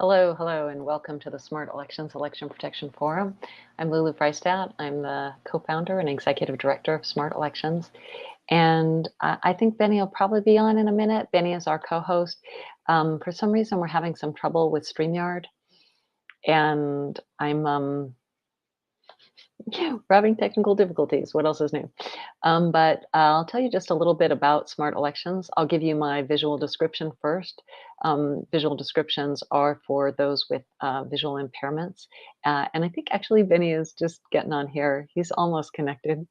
Hello, hello, and welcome to the Smart Elections Election Protection Forum. I'm Lulu Freistad. I'm the co-founder and executive director of Smart Elections. And I think Bennie will probably be on in a minute. Bennie is our co-host. For some reason, we're having some trouble with StreamYard, and we're having technical difficulties. What else is new? But I'll tell you just a little bit about smart elections. I'll give you my visual description first. Visual descriptions are for those with visual impairments. And I think actually Benny is just getting on here. He's almost connected.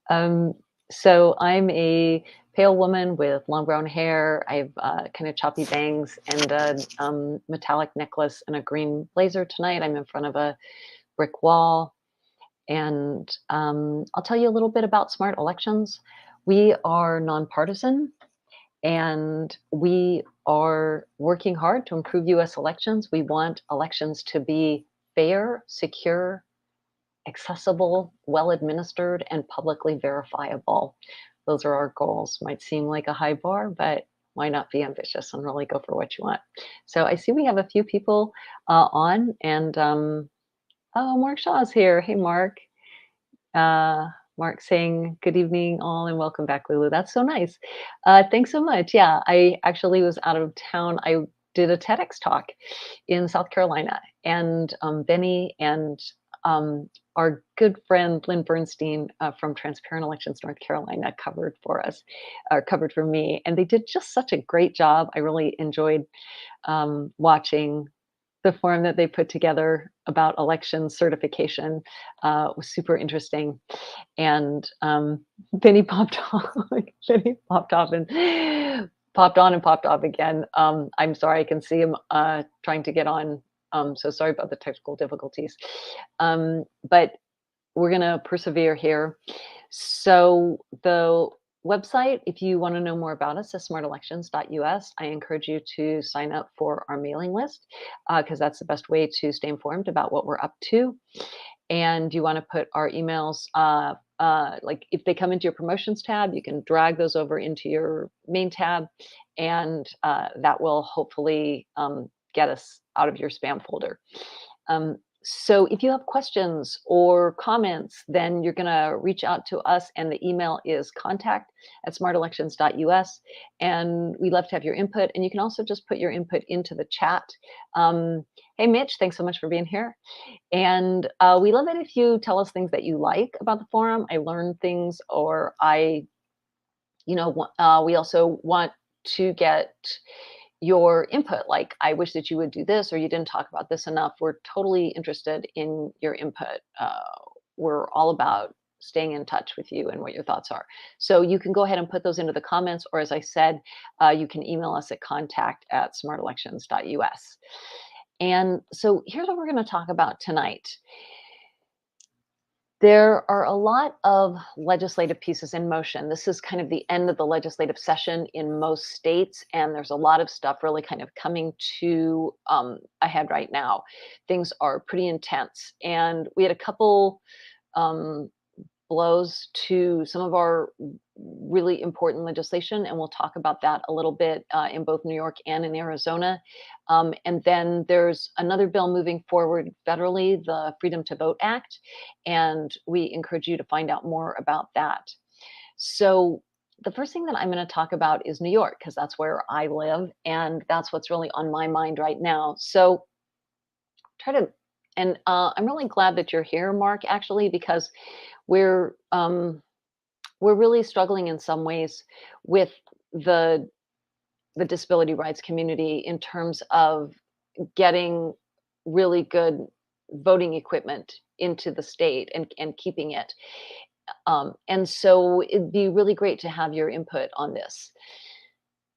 um, so I'm a pale woman with long brown hair. I have kind of choppy bangs and a metallic necklace and a green blazer tonight. I'm in front of a brick wall. And I'll tell you a little bit about smart elections. We are nonpartisan and we are working hard to improve US elections. We want elections to be fair, secure, accessible, well administered, and publicly verifiable. Those are our goals. Might seem like a high bar, but why not be ambitious and really go for what you want? So I see we have a few people on, and oh, Mark Shaw's here. Hey, Mark. Mark saying good evening all and welcome back, Lulu. That's so nice. Thanks so much. Yeah, I actually was out of town. I did a TEDx talk in South Carolina, and Benny and our good friend Lynn Bernstein from Transparent Elections North Carolina covered for us, or covered for me, and they did just such a great job. I really enjoyed watching the form that they put together about election certification. Was super interesting. And Benny popped off. Benny popped off and popped on and popped off again. I'm sorry, I can see him trying to get on. So sorry about the technical difficulties. But we're going to persevere here. So the website, if you want to know more about us, is smartelections.us. I encourage you to sign up for our mailing list because that's the best way to stay informed about what we're up to. And you want to put our emails, like if they come into your promotions tab, you can drag those over into your main tab, and that will hopefully get us out of your spam folder. So if you have questions or comments, then you're going to reach out to us, and the email is contact@smartelections.us. And we love to have your input, and you can also just put your input into the chat. Hey, Mitch, thanks so much for being here. And we love it if you tell us things that you like about the forum. I learn things, or we also want to get your input, like I wish that you would do this, or you didn't talk about this enough. We're totally interested in your input. We're all about staying in touch with you and what your thoughts are. So you can go ahead and put those into the comments, or as I said, you can email us at contact@smartelections.us. And so here's what we're going to talk about tonight. There are a lot of legislative pieces in motion. This is kind of the end of the legislative session in most states, and there's a lot of stuff really kind of coming to ahead right now. Things are pretty intense, and we had a couple um, blows to some of our really important legislation, and we'll talk about that a little bit in both New York and in Arizona. And then there's another bill moving forward federally, the Freedom to Vote Act, and we encourage you to find out more about that. So the first thing that I'm going to talk about is New York, because that's where I live, and that's what's really on my mind right now. So try to, and I'm really glad that you're here, Mark, actually, because we're really struggling in some ways with the disability rights community in terms of getting really good voting equipment into the state and keeping it. And so it'd be really great to have your input on this.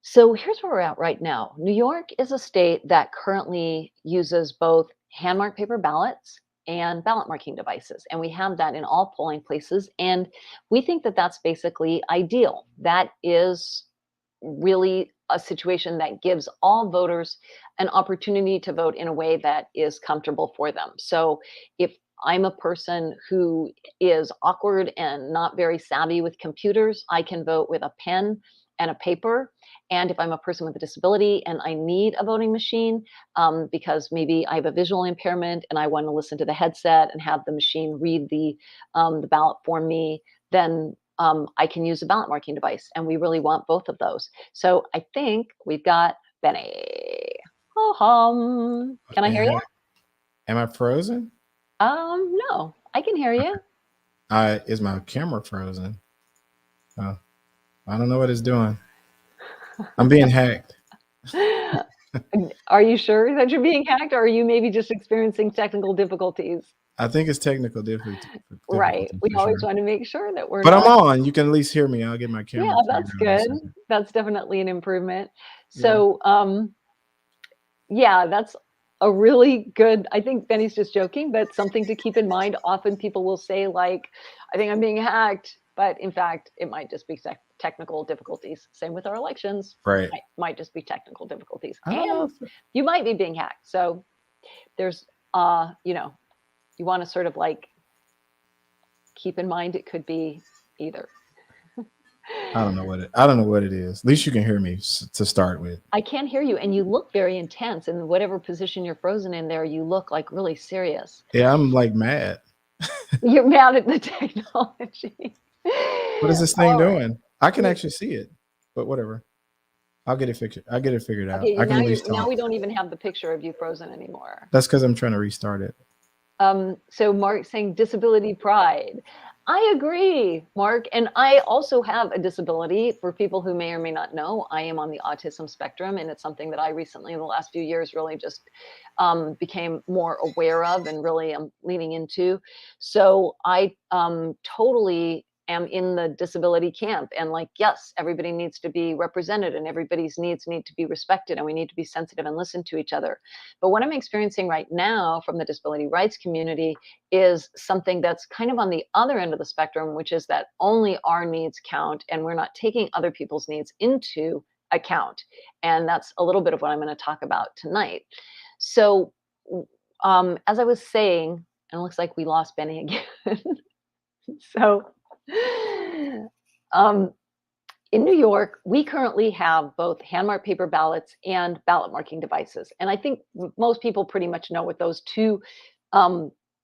So here's where we're at right now. New York is a state that currently uses both hand-marked paper ballots and ballot marking devices. And we have that in all polling places. And we think that that's basically ideal. That is really a situation that gives all voters an opportunity to vote in a way that is comfortable for them. So if I'm a person who is awkward and not very savvy with computers, I can vote with a pen and a paper. And if I'm a person with a disability and I need a voting machine, because maybe I have a visual impairment and I want to listen to the headset and have the machine read the ballot for me, then I can use a ballot marking device. And we really want both of those. So I think we've got Bennie. Oh, can I hear you? Am I frozen? No, I can hear you. Is my camera frozen? Oh, I don't know what it's doing. I'm being hacked. Are you sure that you're being hacked, or are you maybe just experiencing technical difficulties? I think it's technical difficulty Right. We for always sure. want to make sure that we're But I'm not. on. You can at least hear me. I'll get my Yeah, camera that's figured out in a good. second. That's definitely an improvement. Yeah. So, yeah, that's a really good. I think Benny's just joking, but something to keep in mind. Often people will say, like, I think I'm being hacked, but in fact, it might just be technical difficulties. Same with our elections. Right. Might just be technical difficulties. I don't know. And you might be being hacked. So there's, you know, you want to sort of like keep in mind it could be either. I don't know what it is. At least you can hear me to start with. I can't hear you, and you look very intense. In whatever position you're frozen in there, you look like really serious. Yeah, I'm like mad. You're mad at the technology. What is this thing All right. doing? I can actually see it, but whatever. I'll get it figured out. Okay, I can at least now talk. we don't even have the picture of you frozen anymore. That's because I'm trying to restart it. So Mark saying disability pride. I agree, Mark. And I also have a disability. For people who may or may not know, I am on the autism spectrum, and it's something that I recently, in the last few years, really just became more aware of and really am leaning into. So I totally am in the disability camp, and like, yes, everybody needs to be represented and everybody's needs need to be respected, and we need to be sensitive and listen to each other. But what I'm experiencing right now from the disability rights community is something that's kind of on the other end of the spectrum, which is that only our needs count and we're not taking other people's needs into account. And that's a little bit of what I'm going to talk about tonight. So as I was saying, and it looks like we lost Benny again. So in New York, we currently have both hand-marked paper ballots and ballot marking devices. And I think most people pretty much know what those two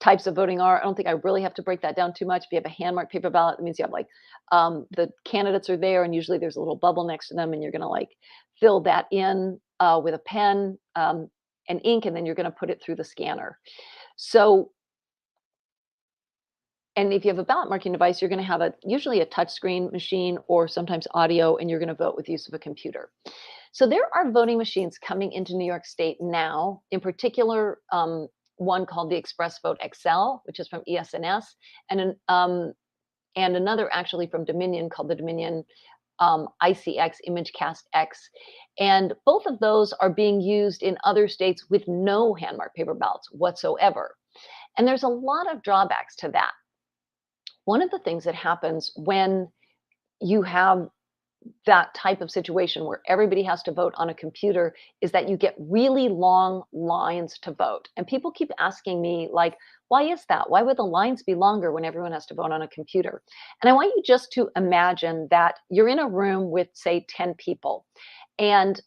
types of voting are. I don't think I really have to break that down too much. If you have a hand-marked paper ballot, it means you have like the candidates are there, and usually there's a little bubble next to them, and you're going to like fill that in with a pen and ink, and then you're going to put it through the scanner. So, and if you have a ballot marking device, you're going to have usually a touchscreen machine or sometimes audio, and you're going to vote with use of a computer. So there are voting machines coming into New York State now, in particular, one called the Express Vote XL, which is from ES&S, and another actually from Dominion called the Dominion ICX, ImageCast X. And both of those are being used in other states with no hand-marked paper ballots whatsoever. And there's a lot of drawbacks to that. One of the things that happens when you have that type of situation where everybody has to vote on a computer is that you get really long lines to vote. And people keep asking me, like, why is that? Why would the lines be longer when everyone has to vote on a computer? And I want you just to imagine that you're in a room with, say, 10 people. And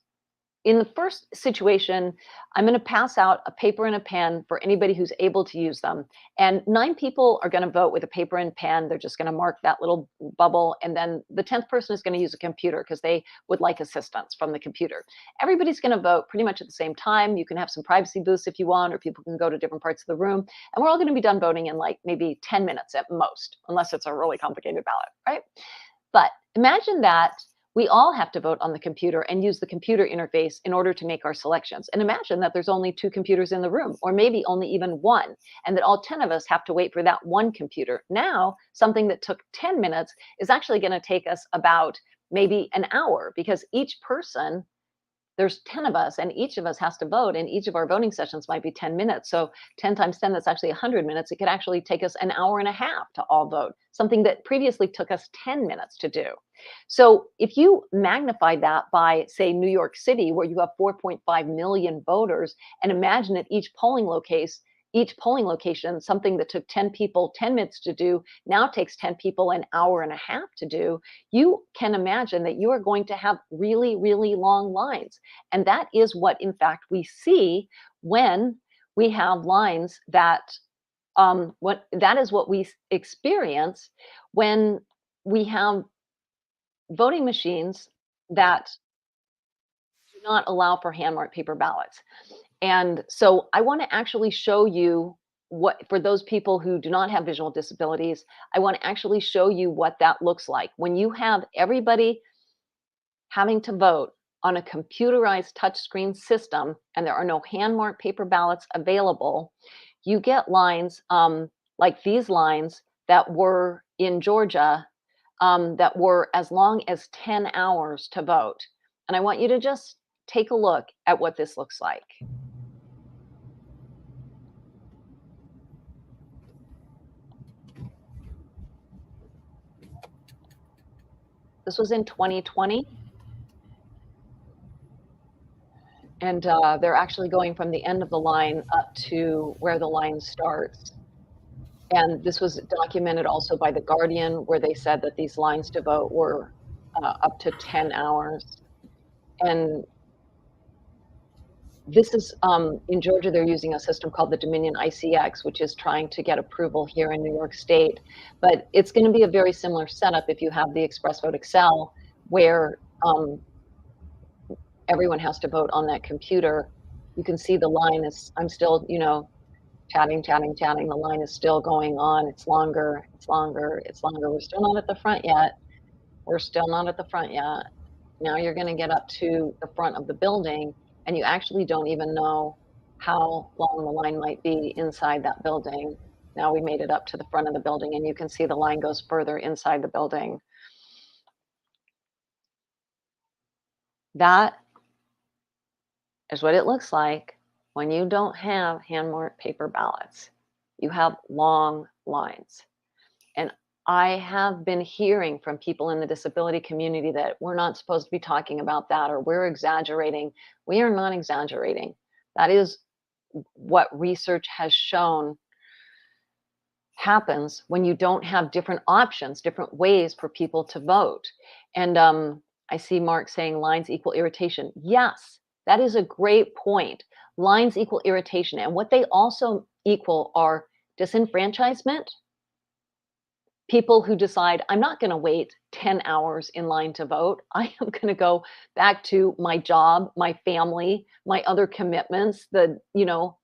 in the first situation, I'm going to pass out a paper and a pen for anybody who's able to use them. And 9 people are going to vote with a paper and pen. They're just going to mark that little bubble. And then the 10th person is going to use a computer because they would like assistance from the computer. Everybody's going to vote pretty much at the same time. You can have some privacy booths if you want, or people can go to different parts of the room. And we're all going to be done voting in like maybe 10 minutes at most, unless it's a really complicated ballot, right? But imagine that we all have to vote on the computer and use the computer interface in order to make our selections. And imagine that there's only 2 computers in the room, or maybe only even 1, and that all 10 of us have to wait for that one computer. Now, something that took 10 minutes is actually going to take us about maybe an hour, because each person, there's 10 of us, and each of us has to vote, and each of our voting sessions might be 10 minutes. So 10 times 10, that's actually 100 minutes. It could actually take us an hour and a half to all vote, something that previously took us 10 minutes to do. So if you magnify that by, say, New York City, where you have 4.5 million voters, and imagine at each polling each polling location, something that took 10 people 10 minutes to do now takes 10 people an hour and a half to do, you can imagine that you are going to have really, really long lines. And that is what, in fact, we see when we have lines that, that is what we experience when we have voting machines that do not allow for hand-marked paper ballots. And so I want to actually show you what, for those people who do not have visual disabilities, I want to actually show you what that looks like. When you have everybody having to vote on a computerized touchscreen system and there are no hand-marked paper ballots available, you get lines like these lines that were in Georgia that were as long as 10 hours to vote. And I want you to just take a look at what this looks like. This was in 2020. And they're actually going from the end of the line up to where the line starts. And this was documented also by The Guardian, where they said that these lines to vote were up to 10 hours. And this is, in Georgia, they're using a system called the Dominion ICX, which is trying to get approval here in New York State. But it's going to be a very similar setup if you have the Express Vote Excel, where everyone has to vote on that computer. You can see the line is, I'm still, chatting. The line is still going on. It's longer. We're still not at the front yet. Now you're going to get up to the front of the building, and you actually don't even know how long the line might be inside that building. Now we made it up to the front of the building, and you can see the line goes further inside the building. That is what it looks like when you don't have hand-marked paper ballots. You have long lines. And I have been hearing from people in the disability community that we're not supposed to be talking about that, or we're exaggerating. We are not exaggerating. That is what research has shown happens when you don't have different options, different ways for people to vote. And I see Mark saying lines equal irritation. Yes, that is a great point. Lines equal irritation. And what they also equal are disenfranchisement. People who decide, I'm not going to wait 10 hours in line to vote. I am going to go back to my job, my family, my other commitments, the,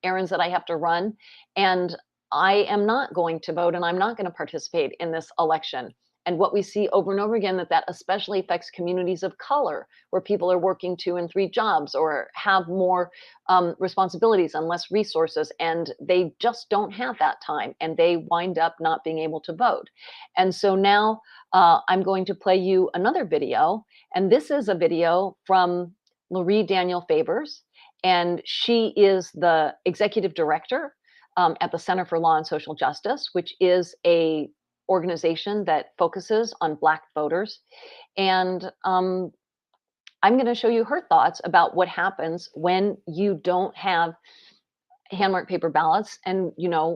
errands that I have to run. And I am not going to vote, and I'm not going to participate in this election. And what we see over and over again, that especially affects communities of color, where people are working 2 and 3 jobs or have more responsibilities and less resources, and they just don't have that time, and they wind up not being able to vote. And so now I'm going to play you another video, and this is a video from Lurie Daniel Favors, and she is the executive director at the Center for Law and Social Justice, which is a organization that focuses on Black voters. And I'm going to show you her thoughts about what happens when you don't have hand-marked paper ballots, and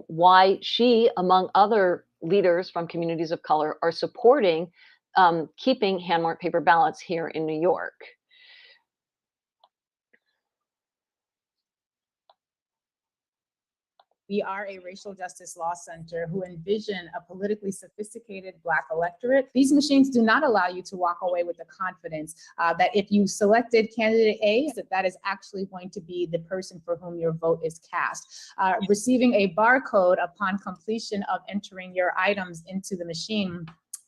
why she, among other leaders from communities of color, are supporting keeping hand-marked paper ballots here in New York. We are a racial justice law center who envision a politically sophisticated Black electorate. These machines do not allow you to walk away with the confidence that if you selected candidate A, that is actually going to be the person for whom your vote is cast. Receiving a barcode upon completion of entering your items into the machine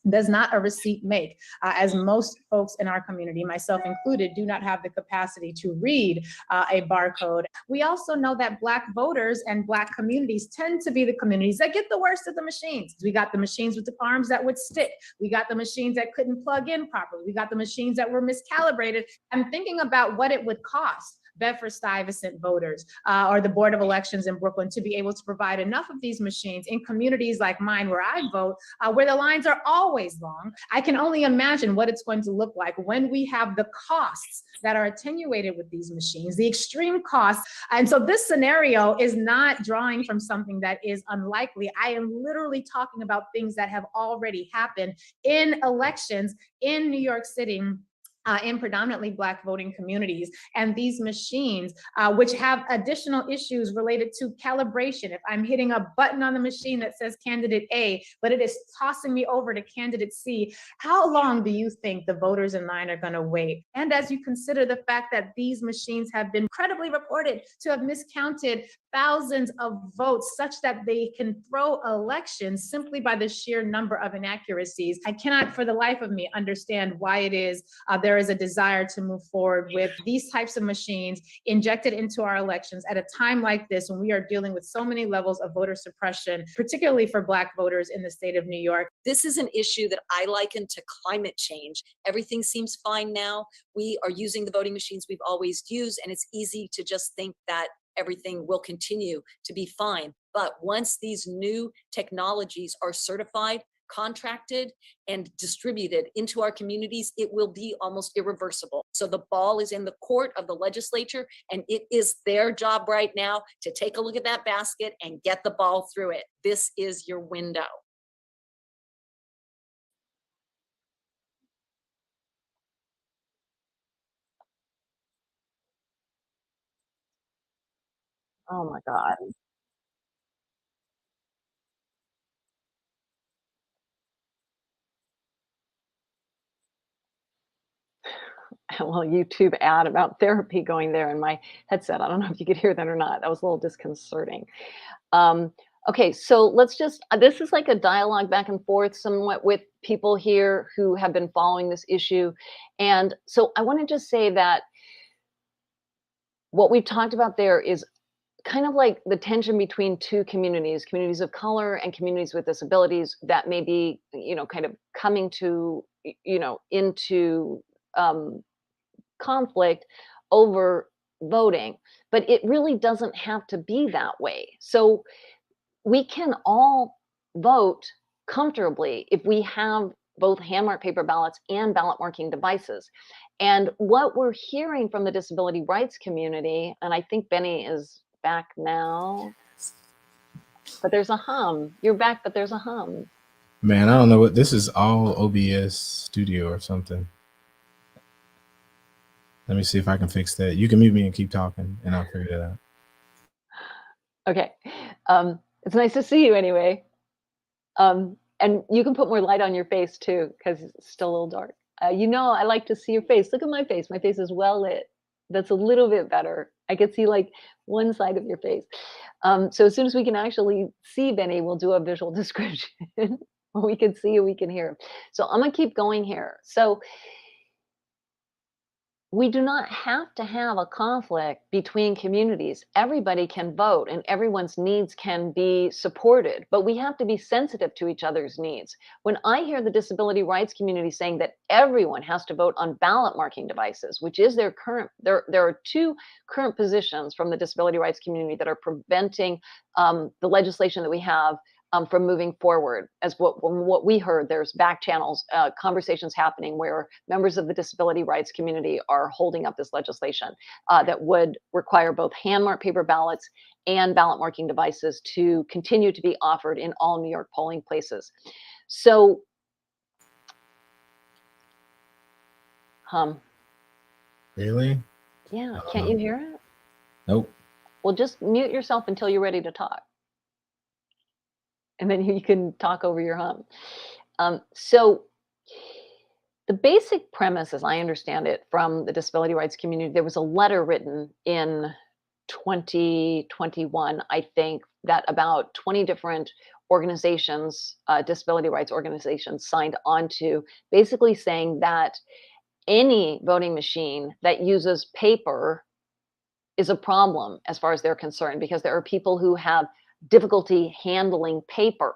does not a receipt make, as most folks in our community, myself included, do not have the capacity to read a barcode. We also know that Black voters and Black communities tend to be the communities that get the worst of the machines. We got the machines with the arms that would stick. We got the machines that couldn't plug in properly. We got the machines that were miscalibrated. I'm thinking about what it would cost Bedford-Stuyvesant voters or the Board of Elections in Brooklyn to be able to provide enough of these machines in communities like mine where I vote, where the lines are always long. I can only imagine what it's going to look like when we have the costs that are attenuated with these machines, the extreme costs. And so this scenario is not drawing from something that is unlikely. I am literally talking about things that have already happened in elections in New York City, in predominantly Black voting communities. And these machines, which have additional issues related to calibration. If I'm hitting a button on the machine that says candidate A, but it is tossing me over to candidate C, how long do you think the voters in line are going to wait? And as you consider the fact that these machines have been credibly reported to have miscounted thousands of votes such that they can throw elections simply by the sheer number of inaccuracies, I cannot for the life of me understand why it is there is a desire to move forward with these types of machines injected into our elections at a time like this when we are dealing with so many levels of voter suppression, particularly for Black voters in the state of New York. This is an issue that I liken to climate change. Everything seems fine now. We are using the voting machines we've always used, and it's easy to just think that everything will continue to be fine. But once these new technologies are certified, contracted, and distributed into our communities, it will be almost irreversible. So the ball is in the court of the legislature, and it is their job right now to take a look at that basket and get the ball through it. This is your window. Oh my God. Well, YouTube ad about therapy going there in my headset. I don't know if you could hear that or not. That was a little disconcerting. Um, okay, so let's just, this is like a dialogue back and forth somewhat with people here who have been following this issue. And so I want to just say that what we've talked about there is kind of like the tension between two communities, communities of color and communities with disabilities that may be, kind of coming to, into conflict over voting. But it really doesn't have to be that way. So we can all vote comfortably if we have both hand-marked paper ballots and ballot marking devices. And what we're hearing from the disability rights community, and I think Bennie is back now, but there's a hum. You're back, but there's a hum. Man, I don't know what this is. All OBS Studio or something. Let me see if I can fix that. You can mute me and keep talking, and I'll figure it out. Okay. It's nice to see you anyway. And you can put more light on your face too, because it's still a little dark. I like to see your face. Look at my face. My face is well lit. That's a little bit better. I can see like one side of your face. So as soon as we can actually see Bennie, we'll do a visual description. We can see you, we can hear. So I'm gonna keep going here. So we do not have to have a conflict between communities. Everybody can vote and everyone's needs can be supported, but we have to be sensitive to each other's needs. When I hear the disability rights community saying that everyone has to vote on ballot marking devices, which is their current, there are two current positions from the disability rights community that are preventing the legislation that we have from moving forward. As what we heard, there's back channels, conversations happening where members of the disability rights community are holding up this legislation that would require both hand-marked paper ballots and ballot marking devices to continue to be offered in all New York polling places. So, Really? Yeah, can't you hear it? Nope. Well, just mute yourself until you're ready to talk. And then you can talk over your hum. So the basic premise, as I understand it, from the disability rights community, there was a letter written in 2021, I think, that about 20 different organizations, disability rights organizations, signed on to, basically saying that any voting machine that uses paper is a problem as far as they're concerned, because there are people who have difficulty handling paper.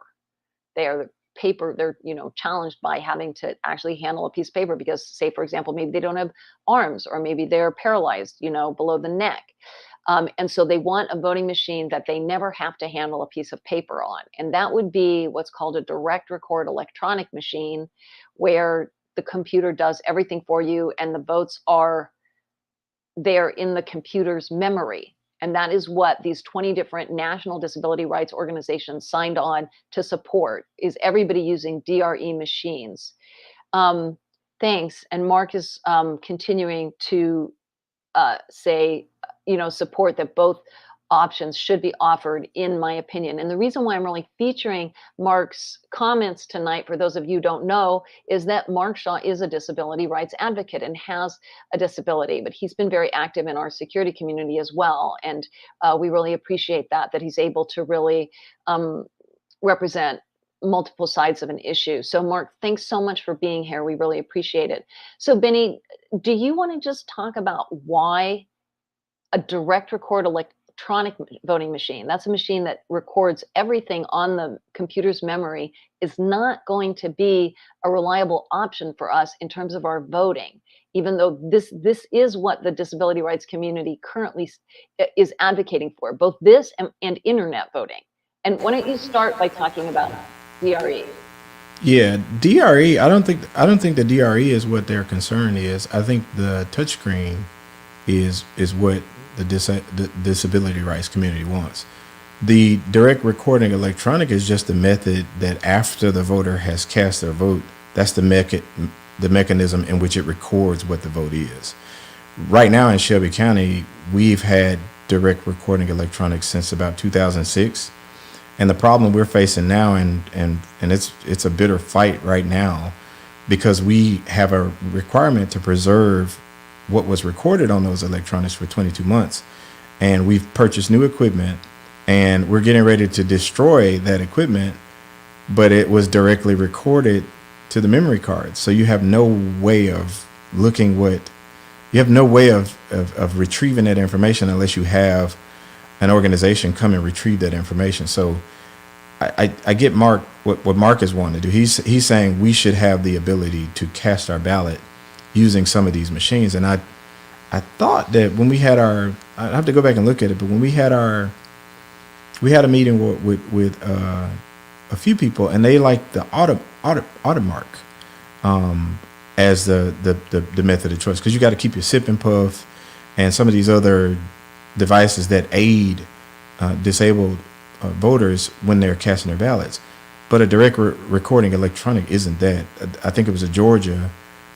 They are paper, they're, challenged by having to actually handle a piece of paper because, say, for example, maybe they don't have arms, or maybe they're paralyzed, below the neck. And so they want a voting machine that they never have to handle a piece of paper on. And that would be what's called a direct record electronic machine, where the computer does everything for you and the votes are there in the computer's memory. And that is what these 20 different national disability rights organizations signed on to support, is everybody using DRE machines. Thanks. And Mark is continuing to say, support that both options should be offered, in my opinion. And the reason why I'm really featuring Mark's comments tonight, for those of you who don't know, is that Mark Shaw is a disability rights advocate and has a disability, but he's been very active in our security community as well. And we really appreciate that he's able to really represent multiple sides of an issue. So Mark, thanks so much for being here. We really appreciate it. So Bennie, do you want to just talk about why a direct record electronic voting machine, that's a machine that records everything on the computer's memory, is not going to be a reliable option for us in terms of our voting, even though this is what the disability rights community currently is advocating for, both this and internet voting. And why don't you start by talking about DRE? Yeah, DRE. I don't think the DRE is what their concern is. I think the touchscreen is what the disability rights community wants. The direct recording electronic is just the method that after the voter has cast their vote, that's the mechanism in which it records what the vote is. Right now in Shelby County, we've had direct recording electronics since about 2006. And the problem we're facing now, and it's a bitter fight right now, because we have a requirement to preserve what was recorded on those electronics for 22 months. And we've purchased new equipment and we're getting ready to destroy that equipment, but it was directly recorded to the memory card. So you have no way of of retrieving that information unless you have an organization come and retrieve that information. So I get Mark, what Mark is wanting to do. He's saying we should have the ability to cast our ballot using some of these machines. And I thought that when we had I have to go back and look at it, but when we had a meeting with a few people, and they like the Automark as the method of choice, because you got to keep your sip and puff and some of these other devices that aid disabled voters when they're casting their ballots. But a direct recording electronic isn't that. I think it was a Georgia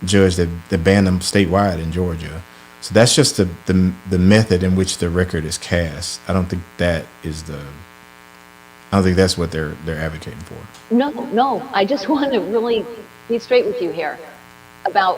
judge that banned them statewide in Georgia. So that's just the method in which the record is cast. I don't think that's what they're advocating for. No. I just want to really be straight with you here about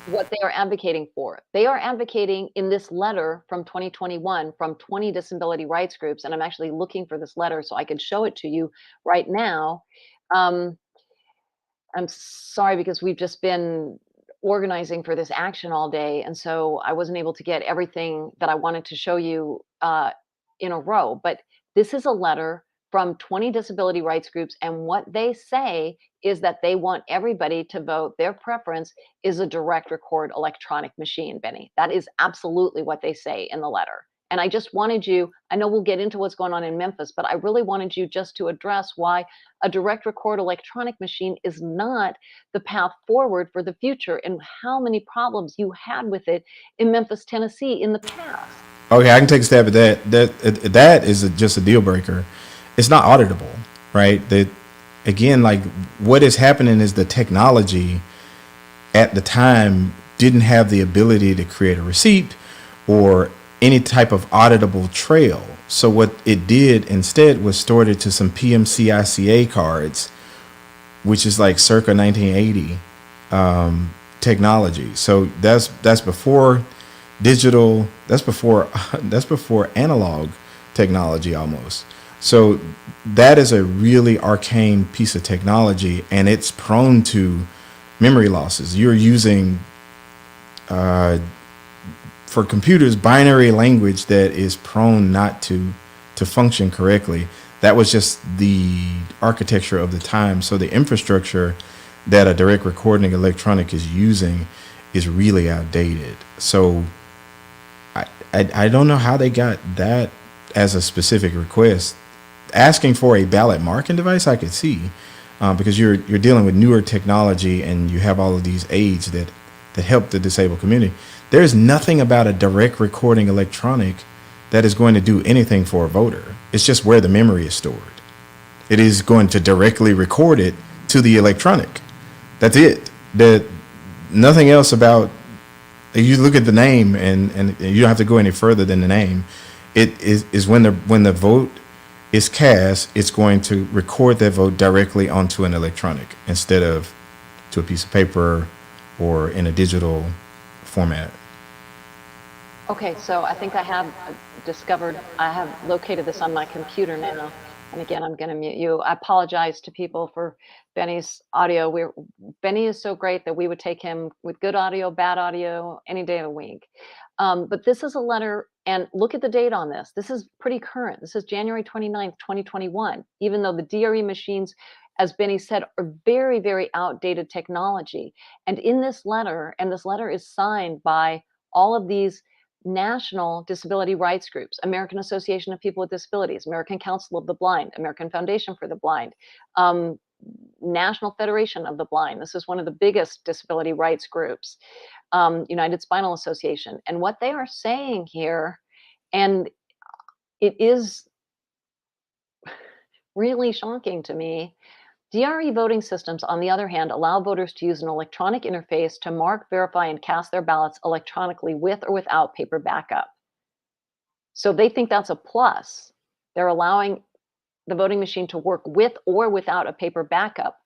what they are advocating for. They are advocating in this letter from 2021 from 20 disability rights groups, and I'm actually looking for this letter so I could show it to you right now. I'm sorry, because we've just been organizing for this action all day, and so I wasn't able to get everything that I wanted to show you in a row. But this is a letter from 20 disability rights groups, and what they say is that they want everybody to vote. Their preference is a direct record electronic machine, Bennie. That is absolutely what they say in the letter. And I just wanted you, I know we'll get into what's going on in Memphis, but I really wanted you just to address why a direct record electronic machine is not the path forward for the future, and how many problems you had with it in Memphis, Tennessee in the past. Okay, I can take a stab at that. That is just a deal breaker. It's not auditable, right? That, again, like, what is happening is the technology at the time didn't have the ability to create a receipt or any type of auditable trail. So what it did instead was stored it to some PMCICA cards, which is like circa 1980 technology. So that's before digital. That's before analog technology almost. So that is a really arcane piece of technology, and it's prone to memory losses. You're using for computers binary language that is prone not to function correctly. That was just the architecture of the time. So the infrastructure that a direct recording electronic is using is really outdated. So I don't know how they got that as a specific request. Asking for a ballot marking device, I could see, because you're dealing with newer technology and you have all of these aids that help the disabled community. There's nothing about a direct recording electronic that is going to do anything for a voter. It's just where the memory is stored. It is going to directly record it to the electronic. That's it. Nothing else about. You look at the name, and you don't have to go any further than the name. It is when the vote is cast, it's going to record that vote directly onto an electronic instead of to a piece of paper or in a digital format. Okay, so I think I have located this on my computer now. And again, I'm going to mute you. I apologize to people for Bennie's audio. Bennie is so great that we would take him with good audio, bad audio, any day of the week. But this is a letter, and look at the date on this. This is pretty current. This is January 29th, 2021, even though the DRE machines, as Bennie said, are very, very outdated technology. And in this letter, and this letter is signed by all of these national disability rights groups: American Association of People with Disabilities, American Council of the Blind, American Foundation for the Blind, National Federation of the Blind. This is one of the biggest disability rights groups, United Spinal Association. And what they are saying here, and it is really shocking to me, DRE voting systems, on the other hand, allow voters to use an electronic interface to mark, verify, and cast their ballots electronically with or without paper backup. So they think that's a plus. They're allowing the voting machine to work with or without a paper backup.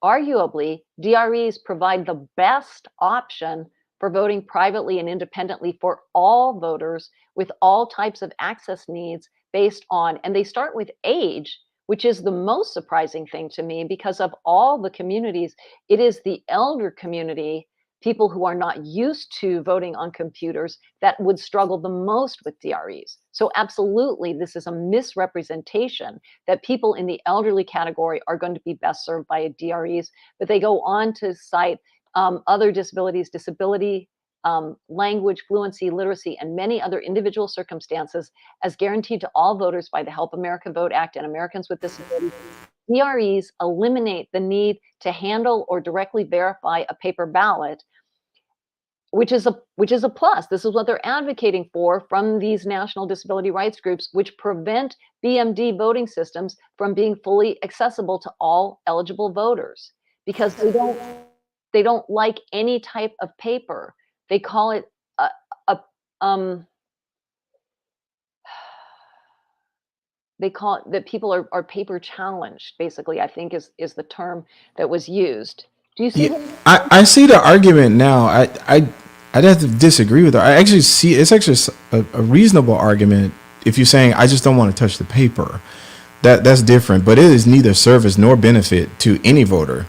Arguably, DREs provide the best option for voting privately and independently for all voters with all types of access needs based on, and they start with age, which is the most surprising thing to me, because of all the communities, it is the elder community, people who are not used to voting on computers, that would struggle the most with DREs. So absolutely, this is a misrepresentation that people in the elderly category are going to be best served by DREs, but they go on to cite other disabilities, disability, language, fluency, literacy, and many other individual circumstances as guaranteed to all voters by the Help America Vote Act and Americans with Disabilities. DREs eliminate the need to handle or directly verify a paper ballot, which is a plus. This is what they're advocating for from these national disability rights groups, which prevent BMD voting systems from being fully accessible to all eligible voters, because they don't like any type of paper. They call it they call it that people are paper challenged, basically, I think is the term that was used. Do you see? Yeah, I see the argument now. I'd have to disagree with her. I actually see it's actually a reasonable argument if you're saying I just don't want to touch the paper. That's different, but it is neither service nor benefit to any voter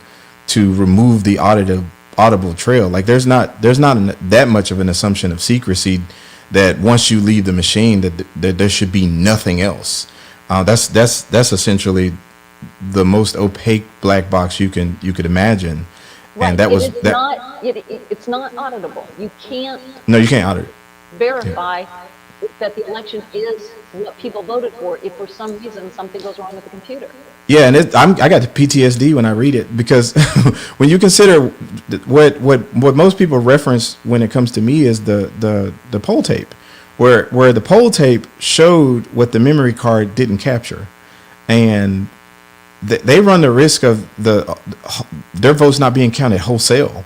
to remove the audible trail. Like there's not that much of an assumption of secrecy that once you leave the machine that there should be nothing else. That's essentially the most opaque black box you could imagine. Right. And that was that. It's not auditable. You can't. No, you can't audit it. Verify that the election is what people voted for if for some reason something goes wrong with the computer. Yeah, and I got the PTSD when I read it, because when you consider what most people reference when it comes to me is the poll tape, where the poll tape showed what the memory card didn't capture, and they run the risk of their votes not being counted wholesale.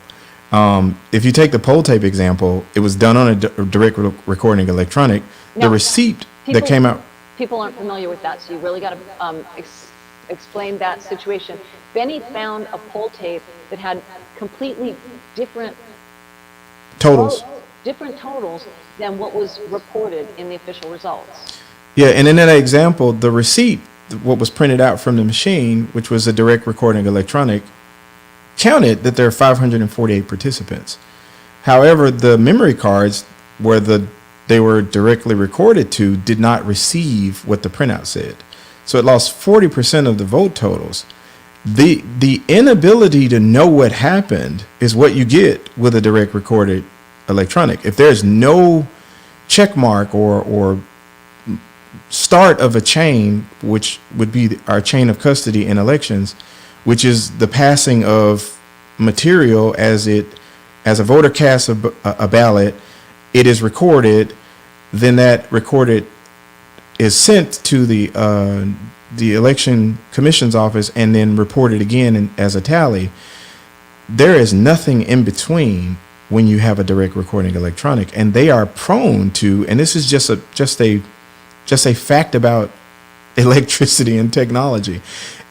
If you take the poll tape example, it was done on a direct recording electronic. Now, the receipt that came out. People aren't familiar with that, so you really got to explain that situation. Bennie found a poll tape that had completely different Totals. Than what was reported in the official results. Yeah, and in that example, the receipt, what was printed out from the machine, which was a direct recording electronic, counted that there are 548 participants. However, the memory cards where they were directly recorded to did not receive what the printout said. So it lost 40% of the vote totals. The inability to know what happened is what you get with a direct recorded electronic. If there's no check mark or start of a chain, which would be our chain of custody in elections, which is the passing of material as a voter casts a ballot, it is recorded, then that recorded is sent to the election commission's office and then reported again as a tally. There is nothing in between when you have a direct recording electronic, and they are prone to, and this is just a fact about electricity and technology.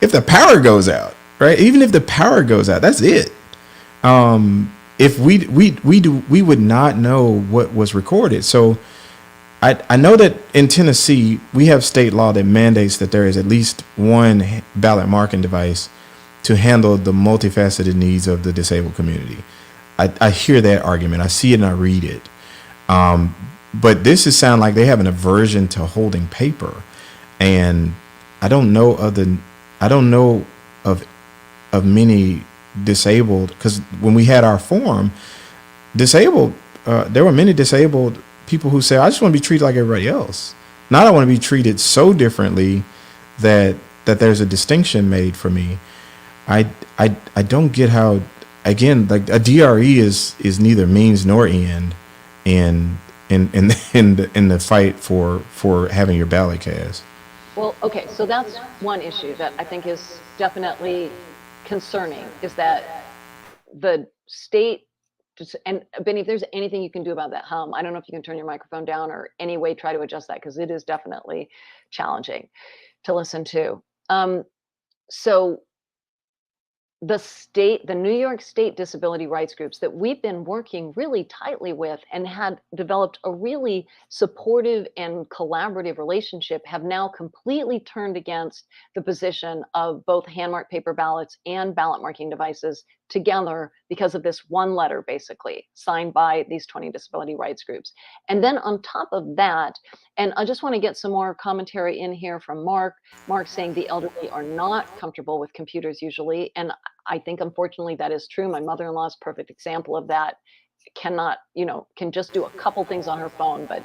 If the power goes out, right? Even if the power goes out, that's it. If we would not know what was recorded. So I know that in Tennessee, we have state law that mandates that there is at least one ballot marking device to handle the multifaceted needs of the disabled community. I hear that argument. I see it and I read it. But this is sound like they have an aversion to holding paper. And I don't know of many disabled, because when we had our forum, there were many disabled people who say, I just want to be treated like everybody else. Not I want to be treated so differently that there's a distinction made for me. I don't get how, again, like a DRE is neither means nor end in the fight for having your ballot cast. Well, okay, so that's one issue that I think is definitely concerning, is that the state, and Benny, if there's anything you can do about that hum, I don't know if you can turn your microphone down or any way try to adjust that, because it is definitely challenging to listen to. So the New York State disability rights groups that we've been working really tightly with and had developed a really supportive and collaborative relationship have now completely turned against the position of both hand-marked paper ballots and ballot marking devices together because of this one letter, basically signed by these 20 disability rights groups. And then on top of that, and I just want to get some more commentary in here from Mark saying the elderly are not comfortable with computers usually, and I think unfortunately that is true. My mother-in-law is a perfect example of that. Cannot, can just do a couple things on her phone, but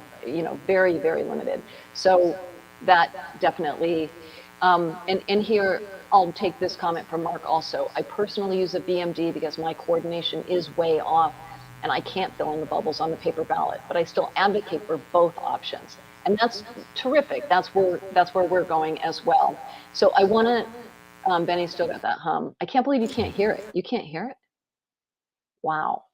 very, very limited. So that definitely, and here I'll take this comment from Mark also. I personally use a BMD because my coordination is way off and I can't fill in the bubbles on the paper ballot, but I still advocate for both options. And that's terrific. That's where we're going as well. So I want to, Benny still got that hum. I can't believe you can't hear it. You can't hear it? Wow.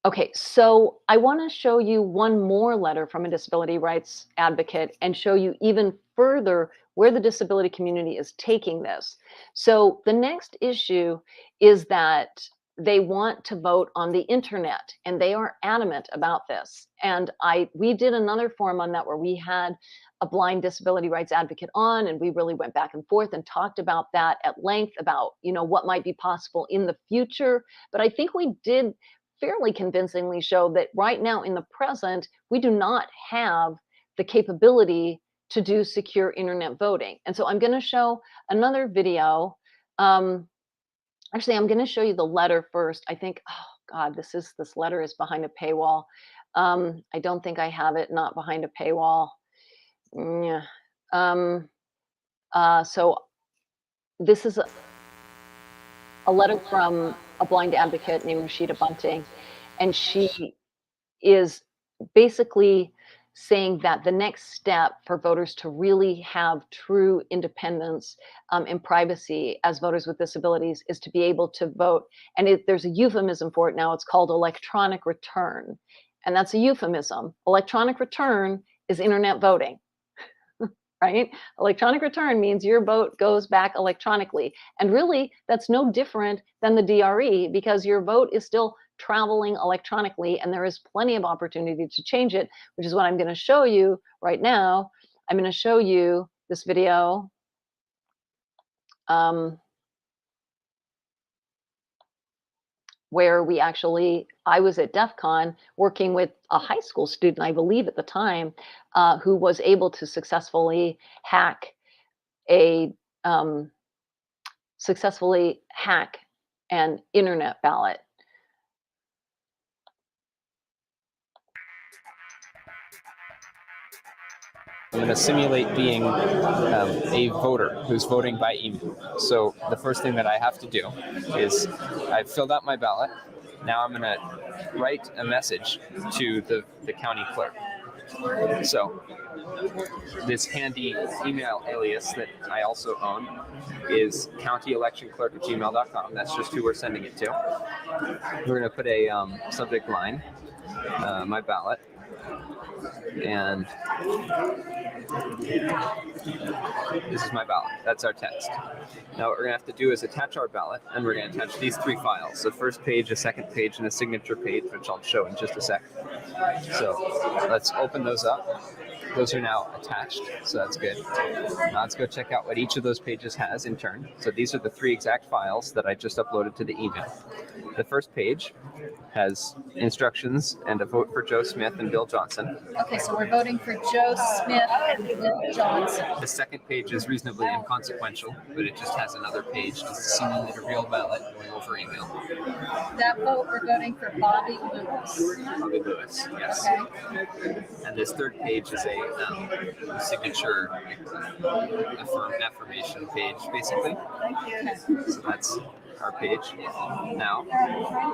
Okay, so I want to show you one more letter from a disability rights advocate and show you even further where the disability community is taking this. So the next issue is that they want to vote on the internet, and they are adamant about this. And we did another forum on that where we had a blind disability rights advocate on, and we really went back and forth and talked about that at length about, what might be possible in the future. But I think we did fairly convincingly show that right now in the present, we do not have the capability to do secure internet voting. And so I'm going to show another video. Actually, I'm going to show you the letter first. I think, oh God, this letter is behind a paywall. I don't think I have it not behind a paywall. Yeah. So this is a letter from a blind advocate named Rashida Bunting, and she is basically saying that the next step for voters to really have true independence and privacy as voters with disabilities is to be able to vote. And there's a euphemism for it now. It's called electronic return. And that's a euphemism. Electronic return is internet voting. Right? Electronic return means your vote goes back electronically. And really, that's no different than the DRE, because your vote is still traveling electronically, and there is plenty of opportunity to change it, which is what I'm going to show you right now. I'm going to show you this video. where I was at DEFCON working with a high school student, I believe at the time, who was able to successfully hack um, an internet ballot. I'm going to simulate being a voter who's voting by email. So the first thing that I have to do is I've filled out my ballot. Now I'm going to write a message to the county clerk. So this handy email alias that I also own is countyelectionclerk@gmail.com. That's just who we're sending it to. We're going to put a subject line, my ballot, and this is my ballot. That's our text. Now what we're going to have to do is attach our ballot, and we're going to attach these 3 files. The first page, a second page, and a signature page, which I'll show in just a sec. So let's open those up. Those are now attached, so that's good. Now let's go check out what each of those pages has in turn. So these are the 3 exact files that I just uploaded to the email. The first page has instructions and a vote for Joe Smith and Bill Johnson. Okay, so we're voting for Joe Smith and Bill Johnson. The second page is reasonably inconsequential, but it just has another page to simulate a real ballot going over email. That vote, we're voting for Bobby Lewis. Bobby Lewis, yes. Okay. And this third page is a signature affirmation page, basically. So that's our page. Now,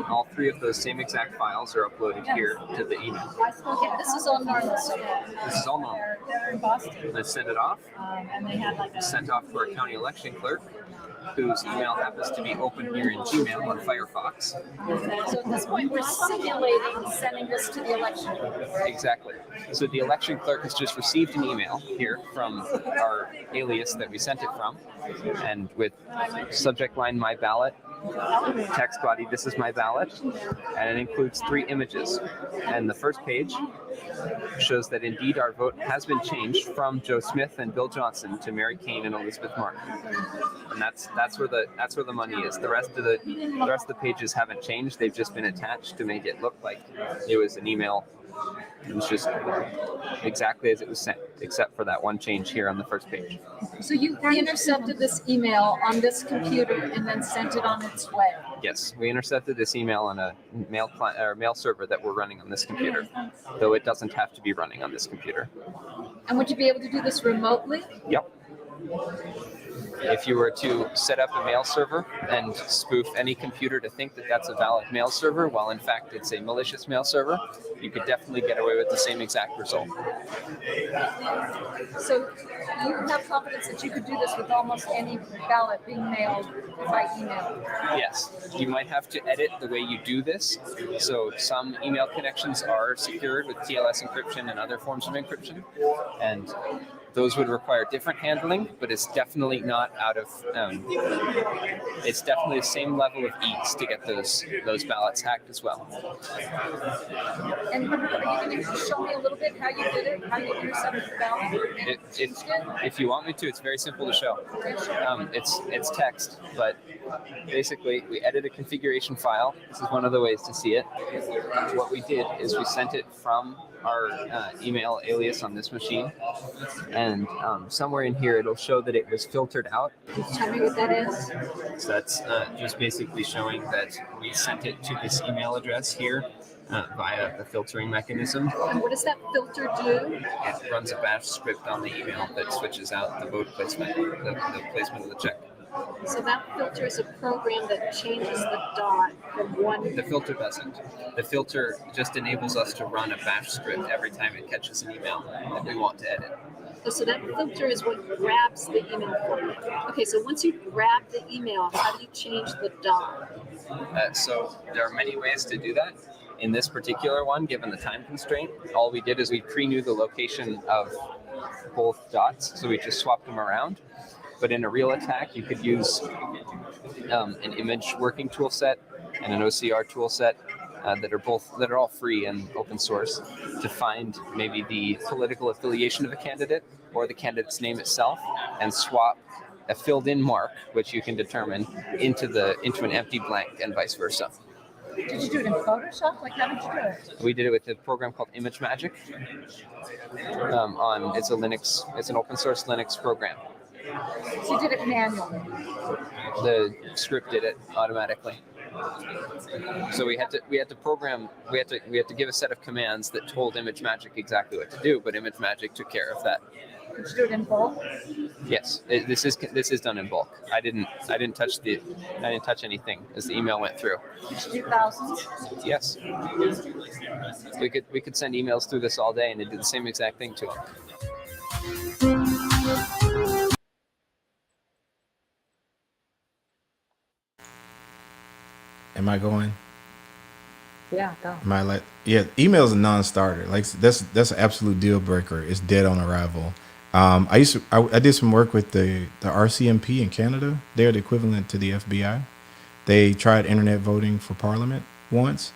all 3 of those same exact files are uploaded here to the email. Okay, this is all normal. So This is all normal. they're in Boston. Let's send it off. And they had like a... Sent off to our county election clerk, whose email happens to be open here in Gmail on Firefox. So at this point, we're simulating sending this to the election clerk, right? Exactly. So the election clerk has just received an email here from our alias that we sent it from, and with subject line, my ballot, text body, this is my ballot, and it includes 3 images. And the first page shows that indeed our vote has been changed from Joe Smith and Bill Johnson to Mary Kane and Elizabeth Martin. And that's where the money is. The rest of the pages haven't changed. They've just been attached to make it look like it was an email. It was just exactly as it was sent, except for that one change here on the first page. So you intercepted this email on this computer and then sent it on its way. Yes, we intercepted this email on a mail server that we're running on this computer, though it doesn't have to be running on this computer. And would you be able to do this remotely? Yep. If you were to set up a mail server and spoof any computer to think that that's a valid mail server, while in fact it's a malicious mail server, you could definitely get away with the same exact result. So you have confidence that you could do this with almost any ballot being mailed by email? Yes, you might have to edit the way you do this. So some email connections are secured with TLS encryption and other forms of encryption, and those would require different handling, but it's definitely not out of, it's definitely the same level of ease to get those ballots hacked as well. And are you going to show me a little bit how you did it, how you intercepted the ballot? If you want me to, it's very simple to show. It's text, but basically we edit a configuration file. This is one of the ways to see it. What we did is we sent it from our email alias on this machine, and somewhere in here it'll show that it was filtered out. Can you tell me what that is? So that's just basically showing that we sent it to this email address here via the filtering mechanism. And what does that filter do? It runs a bash script on the email that switches out the vote placement, the placement of the check. So that filter is a program that changes the dot from one... The filter doesn't. The filter just enables us to run a bash script every time it catches an email that we want to edit. So that filter is what grabs the email for you. Okay, so once you grab the email, how do you change the dot? So there are many ways to do that. In this particular one, given the time constraint, all we did is we pre-knew the location of both dots, so we just swapped them around. But in a real attack, you could use an image working tool set and an OCR tool set that are all free and open source to find maybe the political affiliation of a candidate or the candidate's name itself and swap a filled in mark, which you can determine, into an empty blank and vice versa. Did you do it in Photoshop? Like, how did you do it? We did it with a program called Image Magic. It's an open source Linux program. So you did it manually. The script did it automatically. So we had to give a set of commands that told Image Magic exactly what to do, but Image Magic took care of that. Did you do it in bulk? Yes, this is done in bulk. I didn't touch anything as the email went through. Did you do thousands? Yes, we could send emails through this all day, and it did the same exact thing to them. Am I going? Yeah, go. Am I email is a non-starter. Like that's an absolute deal breaker. It's dead on arrival. I did some work with the RCMP in Canada. They're the equivalent to the FBI. They tried internet voting for Parliament once,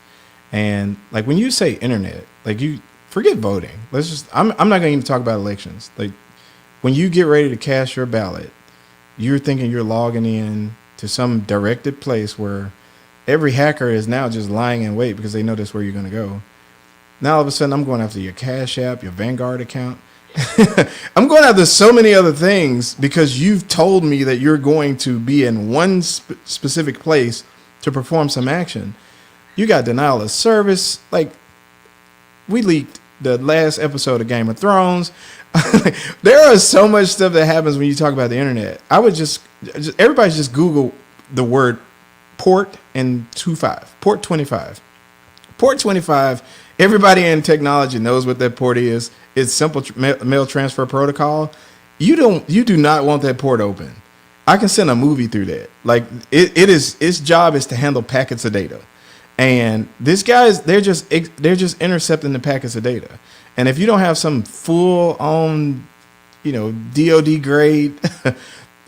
and like when you say internet, like you forget voting. I'm not going to even talk about elections. Like when you get ready to cast your ballot, you're thinking you're logging in to some directed place where every hacker is now just lying in wait because they know that's where you're going to go. Now all of a sudden I'm going after your Cash App, your Vanguard account. I'm going after so many other things because you've told me that you're going to be in one specific place to perform some action. You got denial of service. Like we leaked the last episode of Game of Thrones. There is so much stuff that happens when you talk about the internet. I would everybody just Google the word port and 25, port 25. Port 25, everybody in technology knows what that port is. It's simple mail transfer protocol. You do not want that port open. I can send a movie through that. Like its job is to handle packets of data. And these guys, they're just intercepting the packets of data. And if you don't have some full on, DoD grade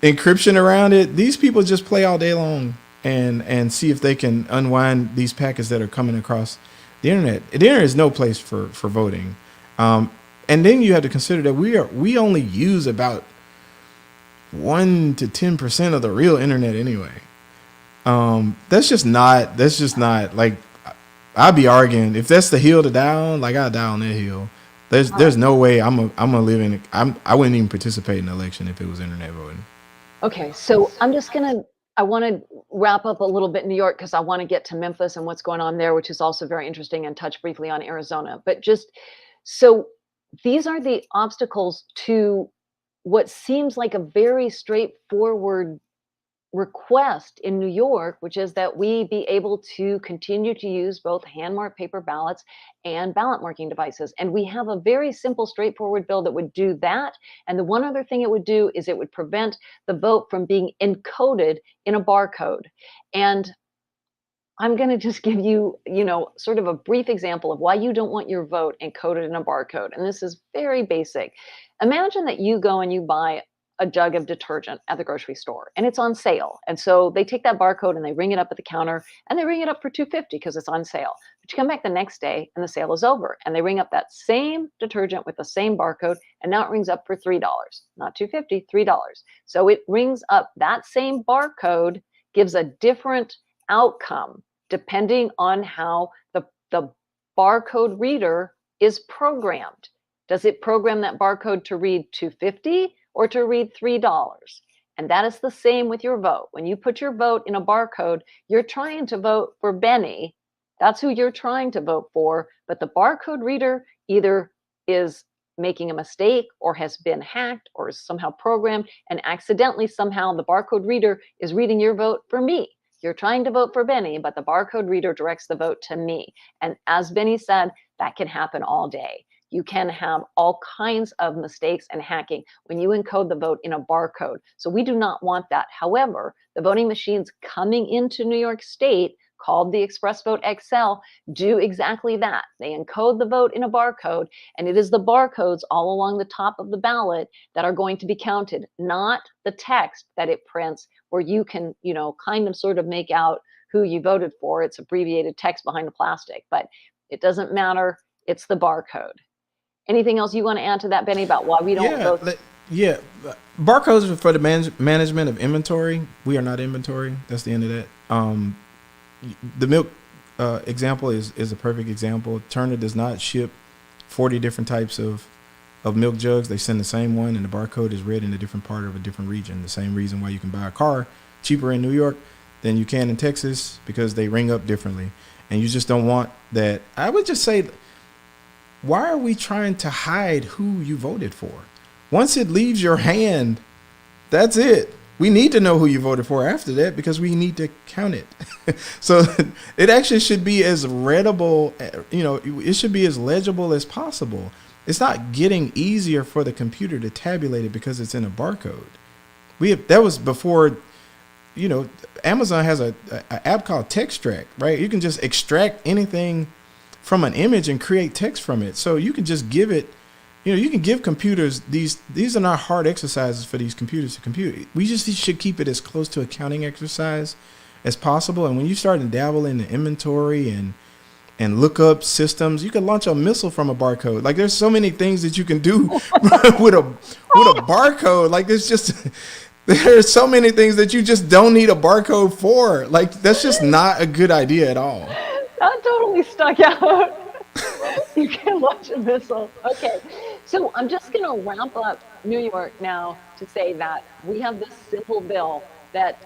encryption around it, these people just play all day long and see if they can unwind these packets that are coming across the internet. The internet is no place for voting. And then you have to consider that we only use about 1 to 10% of the real internet anyway. That's just not like I'd be arguing if that's the hill to die on, like I'd die on that hill. There's no way I'm gonna live in I wouldn't even participate in the election if it was internet voting. Okay, so I want to wrap up a little bit in New York because I want to get to Memphis and what's going on there, which is also very interesting, and touch briefly on Arizona. But so these are the obstacles to what seems like a very straightforward request in New York, which is that we be able to continue to use both hand-marked paper ballots and ballot marking devices. And we have a very simple, straightforward bill that would do that. And the one other thing it would do is it would prevent the vote from being encoded in a barcode. And I'm going to just give you, sort of a brief example of why you don't want your vote encoded in a barcode. And this is very basic. Imagine that you go and you buy a jug of detergent at the grocery store and it's on sale. And so they take that barcode and they ring it up at the counter and they ring it up for $2.50 because it's on sale. But you come back the next day and the sale is over and they ring up that same detergent with the same barcode and now it rings up for $3, not $2.50, $3. So it rings up that same barcode, gives a different outcome depending on how the barcode reader is programmed. Does it program that barcode to read $2.50 or to read $3? And that is the same with your vote. When you put your vote in a barcode, you're trying to vote for Bennie. That's who you're trying to vote for. But the barcode reader either is making a mistake or has been hacked or is somehow programmed, and accidentally somehow the barcode reader is reading your vote for me. You're trying to vote for Bennie, but the barcode reader directs the vote to me. And as Bennie said, that can happen all day. You can have all kinds of mistakes and hacking when you encode the vote in a barcode. So we do not want that. However, the voting machines coming into New York State, called the Express Vote XL, do exactly that. They encode the vote in a barcode, and it is the barcodes all along the top of the ballot that are going to be counted, not the text that it prints, where you can, kind of sort of make out who you voted for. It's abbreviated text behind the plastic, but it doesn't matter. It's the barcode. Anything else you want to add to that, Bennie, about why we don't vote? Yeah, barcodes are for the management of inventory. We are not inventory. That's the end of that. The milk example is a perfect example. Turner does not ship 40 different types of milk jugs. They send the same one, and the barcode is read in a different part of a different region. The same reason why you can buy a car cheaper in New York than you can in Texas, because they ring up differently. And you just don't want that. I would just say, why are we trying to hide who you voted for? Once it leaves your hand, that's it. We need to know who you voted for after that, because we need to count it. So it actually should be as readable, it should be as legible as possible. It's not getting easier for the computer to tabulate it because it's in a barcode. That was before, Amazon has a app called Textract, right? You can just extract anything from an image and create text from it. So you can just give it, you can give computers these are not hard exercises for these computers to compute. We just should keep it as close to a counting exercise as possible. And when you start to dabble in the inventory and look up systems, you can launch a missile from a barcode. Like, there's so many things that you can do with a barcode. Like, there's so many things that you just don't need a barcode for. Like, that's just not a good idea at all. That totally stuck out. You can launch a missile. Okay, so I'm just going to wrap up New York now to say that we have this simple bill that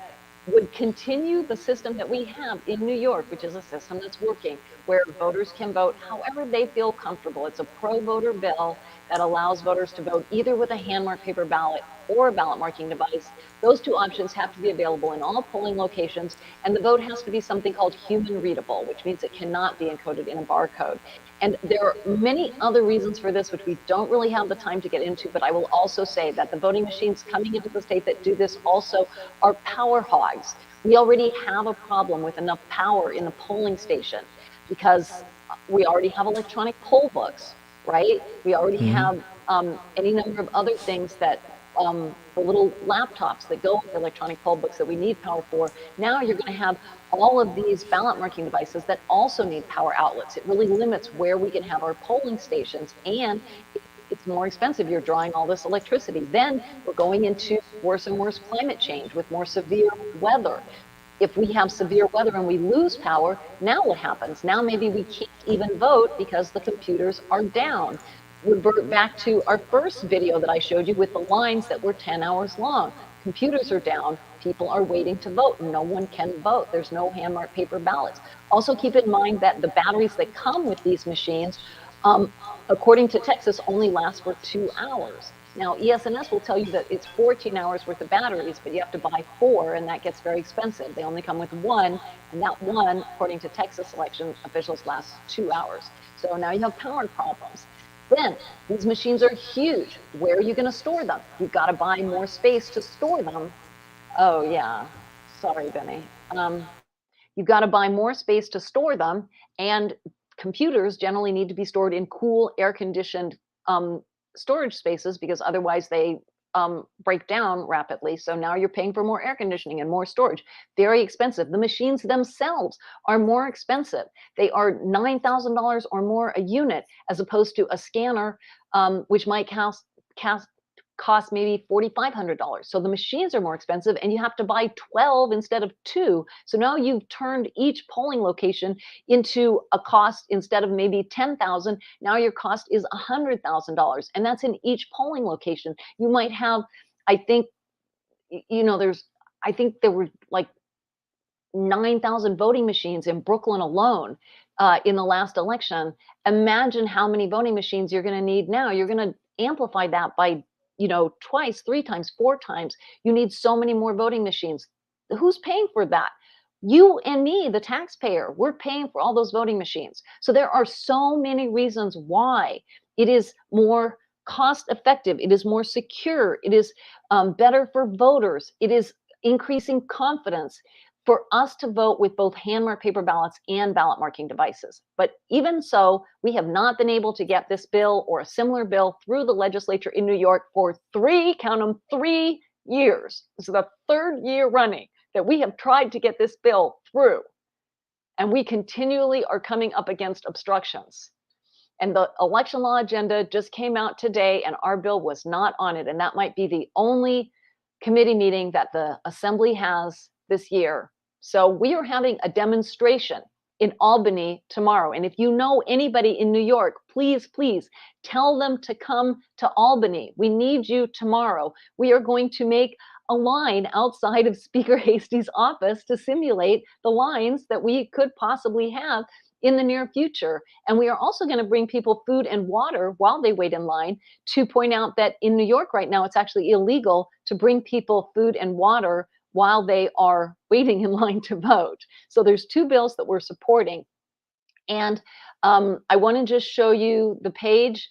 would continue the system that we have in New York, which is a system that's working, where voters can vote however they feel comfortable. It's a pro-voter bill that allows voters to vote either with a hand-marked paper ballot or a ballot marking device. Those two options have to be available in all polling locations, and the vote has to be something called human readable, which means it cannot be encoded in a barcode. And there are many other reasons for this, which we don't really have the time to get into, but I will also say that the voting machines coming into the state that do this also are power hogs. We already have a problem with enough power in the polling station because we already have electronic poll books, right? We already have any number of other things that the little laptops that go with electronic poll books that we need power for. Now you're going to have all of these ballot marking devices that also need power outlets. It really limits where we can have our polling stations, and it's more expensive. You're drawing all this electricity. Then we're going into worse and worse climate change with more severe weather. If we have severe weather and we lose power, now what happens? Now maybe we can't even vote because the computers are down. Revert back to our first video that I showed you with the lines that were 10 hours long. Computers are down, people are waiting to vote, no one can vote. There's no hand-marked paper ballots. Also keep in mind that the batteries that come with these machines, according to Texas, only last for 2 hours. Now, ES&S will tell you that it's 14 hours worth of batteries, but you have to buy 4, and that gets very expensive. They only come with 1, and that 1, according to Texas election officials, lasts 2 hours. So now you have power problems. Then these machines are huge. Where are you going to store them? You've got to buy more space to store them. Oh yeah, sorry, Bennie. You've got to buy more space to store them, and computers generally need to be stored in cool, air-conditioned storage spaces because otherwise they break down rapidly. So now you're paying for more air conditioning and more storage. Very expensive. The machines themselves are more expensive. They are $9,000 or more a unit, as opposed to a scanner, which might cost maybe $4,500. So the machines are more expensive, and you have to buy 12 instead of 2. So now you've turned each polling location into a cost. Instead of maybe $10,000, now your cost is $100,000, and that's in each polling location. You might have, I think there were like 9,000 voting machines in Brooklyn alone in the last election. Imagine how many voting machines you're going to need now. You're going to amplify that by twice, 3 times, 4 times. You need so many more voting machines. Who's paying for that? You and me, the taxpayer. We're paying for all those voting machines. So there are so many reasons why it is more cost effective. It is more secure. It is better for voters. It is increasing confidence for us to vote with both hand-marked paper ballots and ballot marking devices. But even so, we have not been able to get this bill or a similar bill through the legislature in New York for 3 years. This is the 3rd year running that we have tried to get this bill through. And we continually are coming up against obstructions. And the election law agenda just came out today, and our bill was not on it. And that might be the only committee meeting that the Assembly has this year. So we are having a demonstration in Albany tomorrow. And if you know anybody in New York, please, please tell them to come to Albany. We need you tomorrow. We are going to make a line outside of Speaker Hasty's office to simulate the lines that we could possibly have in the near future. And we are also going to bring people food and water while they wait in line, to point out that in New York right now, it's actually illegal to bring people food and water while they are waiting in line to vote. So there's two bills that we're supporting. And I want to just show you the page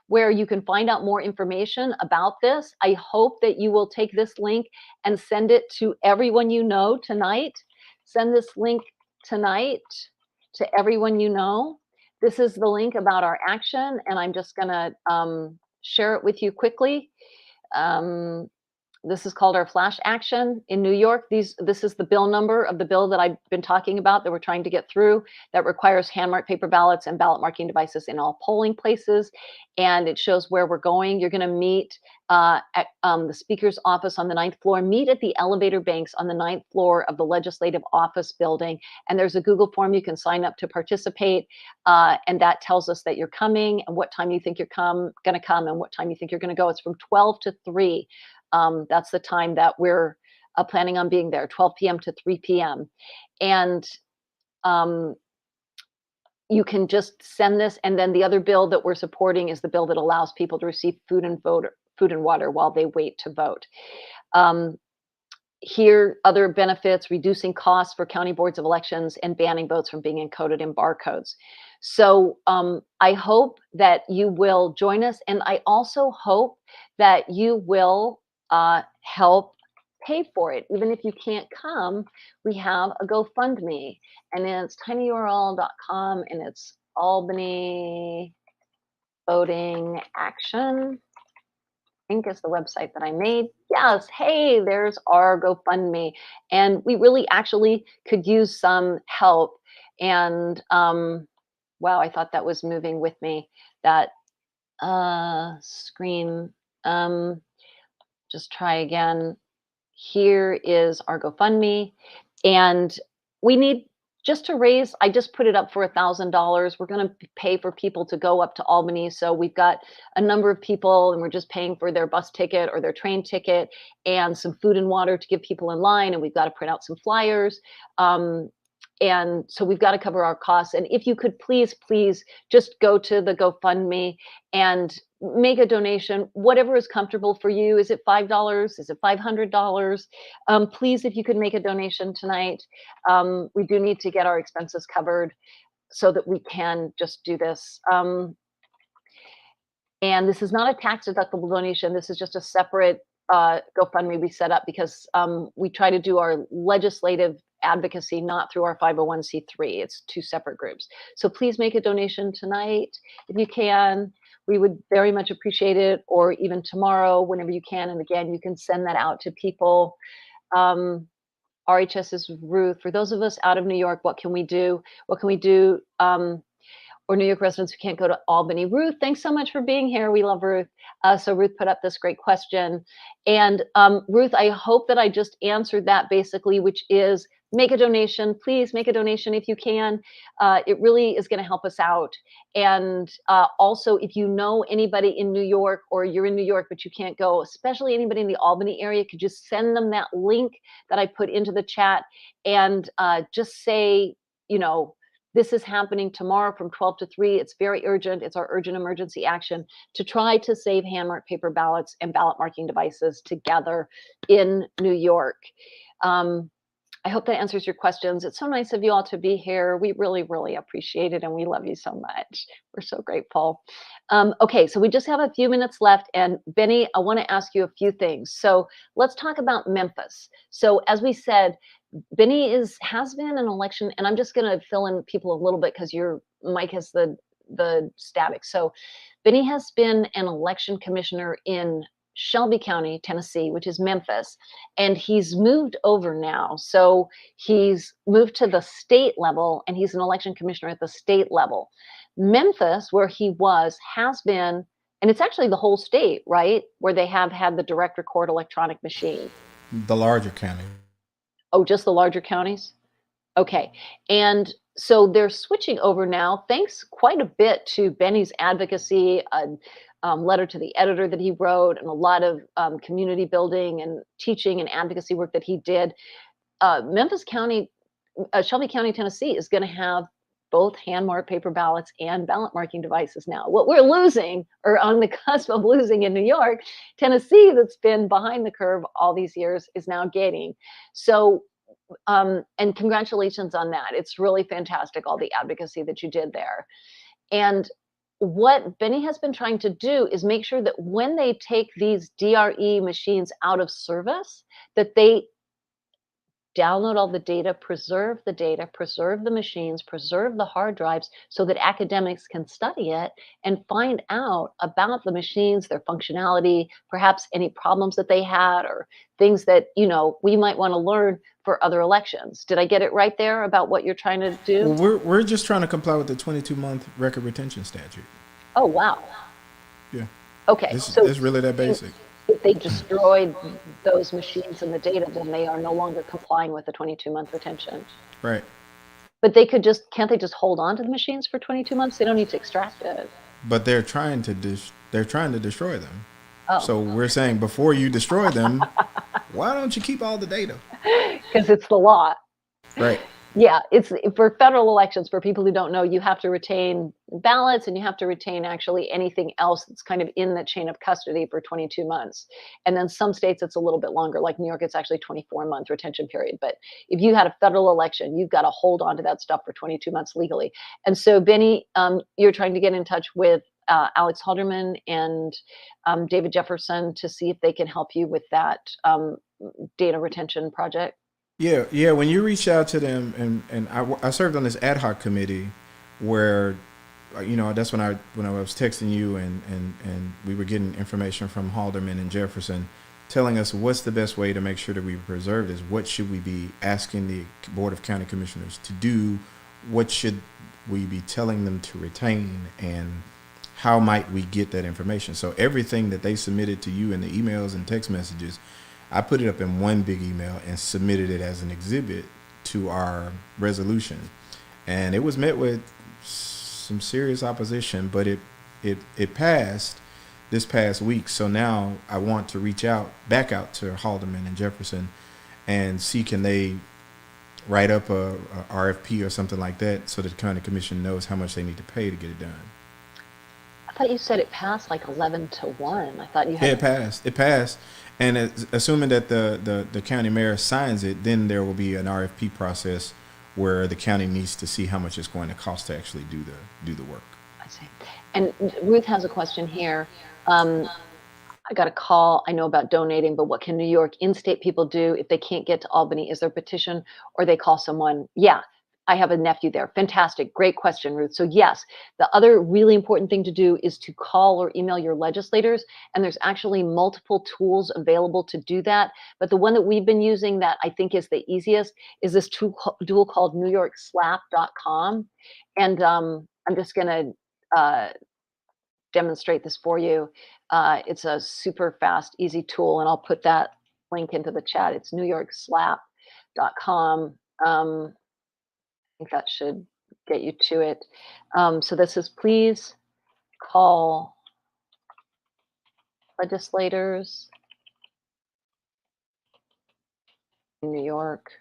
where you can find out more information about this. I hope that you will take this link and send it to everyone you know tonight. Send this link tonight to everyone you know. This is the link about our action, and I'm just going to share it with you quickly. This is called our flash action in New York. This is the bill number of the bill that I've been talking about that we're trying to get through, that requires hand-marked paper ballots and ballot marking devices in all polling places. And it shows where we're going. You're going to meet at the Speaker's office on the 9th floor. Meet at the elevator banks on the 9th floor of the Legislative Office building. And there's a Google form you can sign up to participate. And that tells us that you're coming and what time you think you're going to come and what time you think you're going to go. It's from 12 to 3. That's the time that we're planning on being there, 12 p.m. to 3 p.m. And you can just send this. And then the other bill that we're supporting is the bill that allows people to receive food and water while they wait to vote. Here, other benefits: reducing costs for county boards of elections and banning votes from being encoded in barcodes. So I hope that you will join us. And I also hope that you will help pay for it. Even if you can't come, we have a GoFundMe, and it's tinyurl.com, and it's Albany Voting Action. I think is the website that I made. Yes, hey, there's our GoFundMe. And we really actually could use some help. And wow, I thought that was moving with me, that screen. Just try again. Here is our GoFundMe. And we need just to raise, I just put it up for $1,000. We're going to pay for people to go up to Albany. So we've got a number of people, and we're just paying for their bus ticket or their train ticket and some food and water to give people in line. And we've got to print out some flyers. And so we've got to cover our costs. And if you could please, please just go to the GoFundMe and make a donation, whatever is comfortable for you. Is it $5? Is it $500? Please, if you could make a donation tonight. We do need to get our expenses covered so that we can just do this. And this is not a tax deductible donation. This is just a separate GoFundMe we set up because we try to do our legislative advocacy not through our 501c3. It's two separate groups. So please make a donation tonight if you can. We would very much appreciate it, or even tomorrow, whenever you can. And again, you can send that out to people. RHS's Ruth. For those of us out of New York, what can we do? What can we do? Or New York residents who can't go to Albany. Ruth, thanks so much for being here. We love Ruth. So Ruth put up this great question. And Ruth, I hope that I just answered that basically, which is make a donation. Please make a donation if you can. It really is going to help us out. And also, if you know anybody in New York, or you're in New York but you can't go, especially anybody in the Albany area, could just send them that link that I put into the chat, and just say, you know, this is happening tomorrow from 12 to 3. It's very urgent. It's our urgent emergency action to try to save hand-marked paper ballots and ballot marking devices together in New York. I hope that answers your questions. It's so nice of you all to be here. We really, really appreciate it, and we love you so much. We're so grateful. Okay, so we just have a few minutes left, and Bennie, I want to ask you a few things. So let's talk about Memphis. So as we said, Bennie has been an election, and I'm just going to fill in people a little bit because your mic has the static. So Bennie has been an election commissioner in Shelby County, Tennessee, which is Memphis, and he's moved over now. So he's moved to the state level, and he's an election commissioner at the state level. Memphis, where he was, has been, and it's actually the whole state, right, where they have had the direct record electronic machine. The larger county. Oh, just the larger counties? Okay. And so they're switching over now, thanks quite a bit to Bennie's advocacy, a letter to the editor that he wrote, and a lot of community building and teaching and advocacy work that he did. Memphis County, Shelby County, Tennessee is going to have both hand marked paper ballots and ballot marking devices now. What we're losing, or on the cusp of losing in New York, Tennessee, that's been behind the curve all these years, is now getting. So, and congratulations on that. It's really fantastic, all the advocacy that you did there. And what Bennie has been trying to do is make sure that when they take these DRE machines out of service, that they download all the data, preserve the machines, preserve the hard drives so that academics can study it and find out about the machines, their functionality, perhaps any problems that they had or things that, we might want to learn for other elections. Did I get it right there about what you're trying to do? Well, we're just trying to comply with the 22-month record retention statute. Oh, wow. Yeah. Okay. It's So really that basic. if they destroyed those machines and the data, then they are no longer complying with the 22-month retention. Right. But can't they just hold on to the machines for 22 months? They don't need to extract it. But they're trying to destroy them. Oh. So we're saying before you destroy them, why don't you keep all the data? Because it's the law. Right. Yeah, it's for federal elections. For people who don't know, you have to retain ballots and you have to retain actually anything else that's kind of in the chain of custody for 22 months. And then some states it's a little bit longer, like New York, it's actually 24-month retention period. But if you had a federal election, you've got to hold on to that stuff for 22 months legally. And so, Bennie, you're trying to get in touch with Alex Halderman and David Jefferson to see if they can help you with that data retention project. Yeah. When you reach out to them, and I served on this ad hoc committee where, that's when I was texting you and we were getting information from Halderman and Jefferson, telling us what's the best way to make sure that we preserve this. What should we be asking the Board of County Commissioners to do? What should we be telling them to retain? And how might we get that information? So everything that they submitted to you in the emails and text messages, I put it up in one big email and submitted it as an exhibit to our resolution. And it was met with some serious opposition, but it passed this past week. So now I want to reach back out to Halderman and Jefferson and see can they write up a RFP or something like that so that the county commission knows how much they need to pay to get it done. I thought you said it passed like 11-1. I thought you had. Yeah, it passed. And assuming that the county mayor signs it, then there will be an RFP process where the county needs to see how much it's going to cost to actually do the work. I see. And Ruth has a question here. I got a call. I know about donating, but what can New York in-state people do if they can't get to Albany? Is there a petition or they call someone? Yeah. I have a nephew there. Fantastic. Great question, Ruth. So yes, the other really important thing to do is to call or email your legislators. And there's actually multiple tools available to do that. But the one that we've been using that I think is the easiest is this tool called NewYorkSlap.com. And I'm just going to demonstrate this for you. It's a super fast, easy tool. And I'll put that link into the chat. It's NewYorkSlap.com. I think that should get you to it. So this is please call legislators in New York.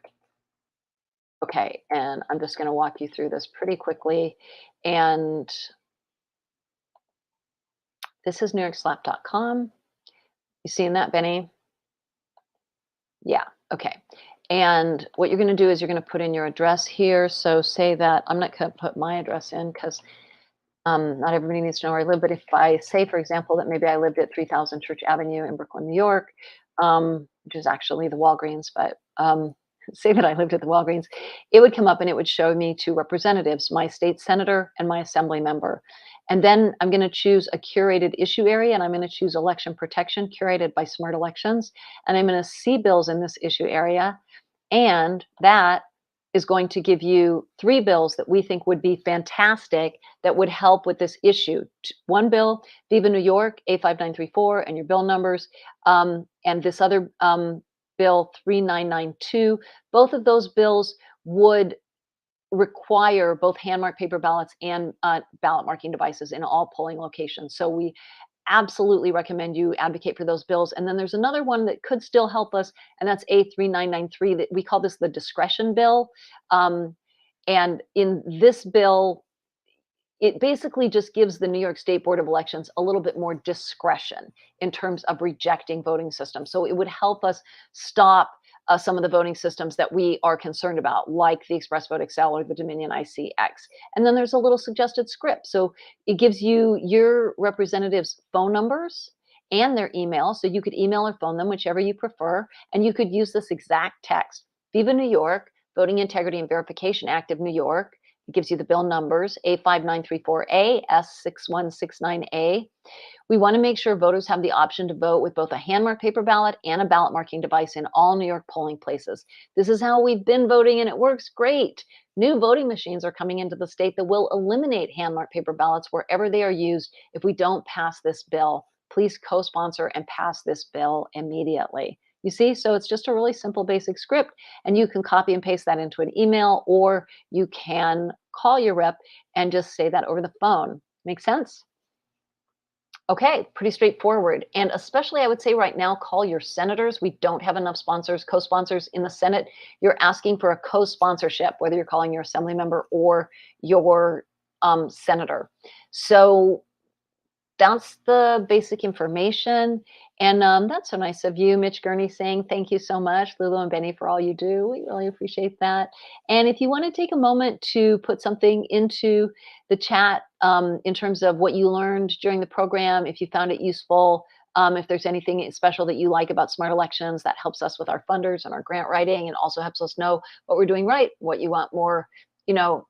Okay, and I'm just going to walk you through this pretty quickly. And this is NewYorkSlap.com. You seeing that, Bennie? Yeah, okay. And what you're going to do is you're going to put in your address here. So say that I'm not going to put my address in because not everybody needs to know where I live. But if I say, for example, that maybe I lived at 3000 Church Avenue in Brooklyn, New York, which is actually the Walgreens, but say that I lived at the Walgreens, it would come up and it would show me two representatives, my state senator and my assembly member. And then I'm going to choose a curated issue area, and I'm going to choose election protection curated by Smart Elections. And I'm going to see bills in this issue area. And that is going to give you 3 bills that we think would be fantastic that would help with this issue. One bill, Viva New York, A5934, and your bill numbers. And this other bill, 3992. Both of those bills would require both hand-marked paper ballots and ballot marking devices in all polling locations. So we absolutely recommend you advocate for those bills. And then there's another one that could still help us, and that's A3993. That we call this the discretion bill. And in this bill, it basically just gives the New York State Board of Elections a little bit more discretion in terms of rejecting voting systems. So it would help us stop some of the voting systems that we are concerned about, like the Express Vote Excel or the Dominion ICX. And then there's a little suggested script. So it gives you your representatives' phone numbers and their email. So you could email or phone them, whichever you prefer. And you could use this exact text. Viva New York, Voting Integrity and Verification Act of New York. It gives you the bill numbers, A5934A, S6169A. We want to make sure voters have the option to vote with both a hand-marked paper ballot and a ballot marking device in all New York polling places. This is how we've been voting, and it works great. New voting machines are coming into the state that will eliminate hand-marked paper ballots wherever they are used if we don't pass this bill. Please co-sponsor and pass this bill immediately. You see, so it's just a really simple basic script, and you can copy and paste that into an email, or you can call your rep and just say that over the phone. Make sense? Okay, pretty straightforward. And especially I would say right now, call your senators. We don't have enough sponsors, co-sponsors in the Senate. You're asking for a co-sponsorship, whether you're calling your assembly member or your senator. So that's the basic information. And that's so nice of you, Mitch Gurney, saying thank you so much, Lulu and Bennie, for all you do. We really appreciate that. And if you want to take a moment to put something into the chat in terms of what you learned during the program, if you found it useful, if there's anything special that you like about Smart Elections, that helps us with our funders and our grant writing, and also helps us know what we're doing right, what you want more,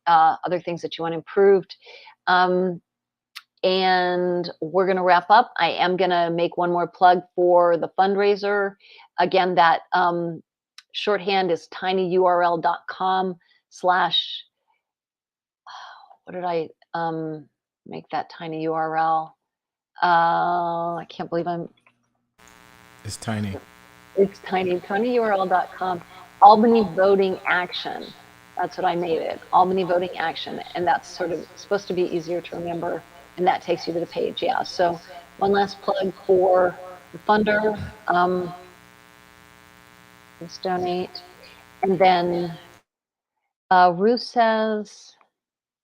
other things that you want improved. And we're going to wrap up. I am going to make one more plug for the fundraiser. Again, that shorthand is tinyurl.com/ what did I make that tiny URL? I can't believe It's tiny. It's tiny. tinyurl.com. Albany Voting Action. That's what I made it. Albany Voting Action. And that's sort of supposed to be easier to remember. And that takes you to the page. Yeah. So one last plug for the funder. Let's donate. And then Ruth says,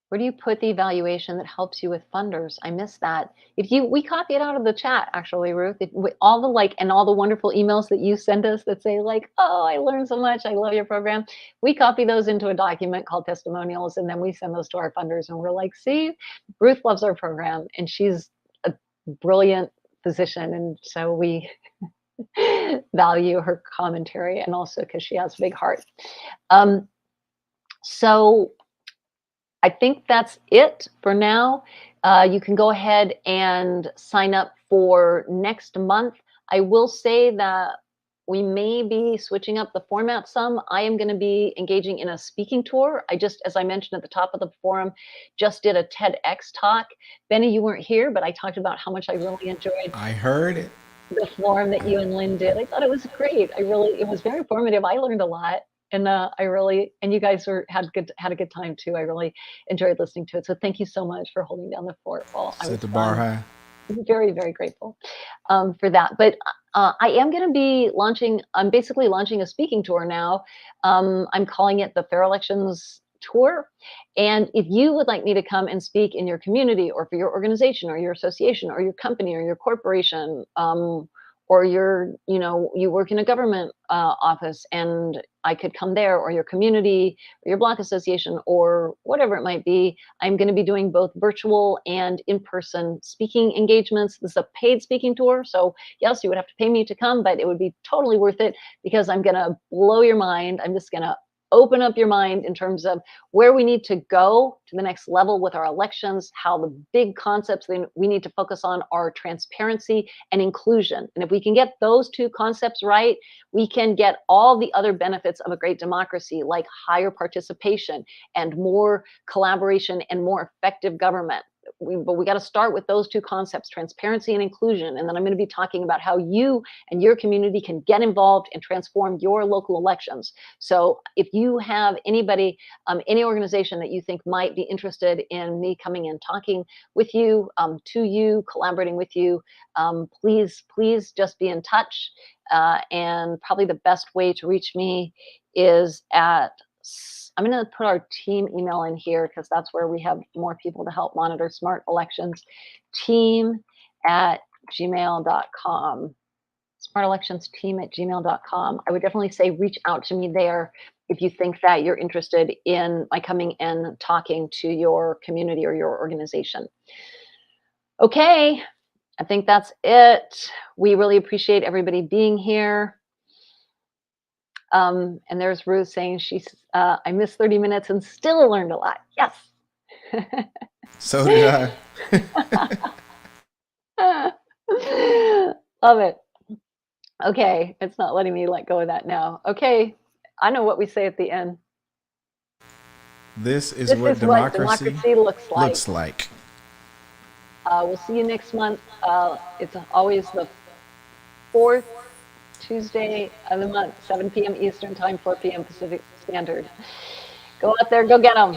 where do you put the evaluation that helps you with funders? I missed that. We copy it out of the chat, actually, Ruth. All the wonderful emails that you send us that say like, oh, I learned so much, I love your program. We copy those into a document called testimonials, and then we send those to our funders, and we're like, see, Ruth loves our program, and she's a brilliant physician, and so we value her commentary, and also because she has a big heart. So I think that's it for now. You can go ahead and sign up for next month. I will say that we may be switching up the format some. I am going to be engaging in a speaking tour. I just, as I mentioned at the top of the forum, just did a TEDx talk. Bennie, you weren't here, but I talked about how much I really enjoyed. I heard it. The forum that you and Lynn did. I thought it was great. It was very informative. I learned a lot. And and you guys had a good time too. I really enjoyed listening to it. So thank you so much for holding down the fort. Set the bar high. Very, very grateful for that. But I am going to be I'm basically launching a speaking tour now. I'm calling it the Fair Elections Tour. And if you would like me to come and speak in your community, or for your organization or your association or your company or your corporation, or you work in a government office and I could come there, or your community or your block association or whatever it might be, I'm going to be doing both virtual and in-person speaking engagements. This is a paid speaking tour. So yes, you would have to pay me to come, but it would be totally worth it because I'm going to blow your mind. I'm just going to open up your mind in terms of where we need to go to the next level with our elections, how the big concepts that we need to focus on are transparency and inclusion. And if we can get those two concepts right, we can get all the other benefits of a great democracy, like higher participation and more collaboration and more effective government. we got to start with those two concepts, transparency and inclusion. And then I'm going to be talking about how you and your community can get involved and transform your local elections. So if you have anybody, any organization that you think might be interested in me coming and talking with you, to you, collaborating with you, please just be in touch. And probably the best way to reach me is at, I'm going to put our team email in here because that's where we have more people to help monitor smart elections. team@gmail.com. smartelectionsteam@gmail.com. I would definitely say reach out to me there if you think that you're interested in my coming and talking to your community or your organization. Okay, I think that's it. We really appreciate everybody being here. And there's Ruth saying I missed 30 minutes and still learned a lot. Yes. So did I. Love it. Okay, it's not letting me let go of that now. Okay, I know what we say at the end. This is what democracy looks like. We'll see you next month. It's always the 4th Tuesday of the month, 7 p.m. Eastern Time, 4 p.m. Pacific Standard. Go out there, go get them.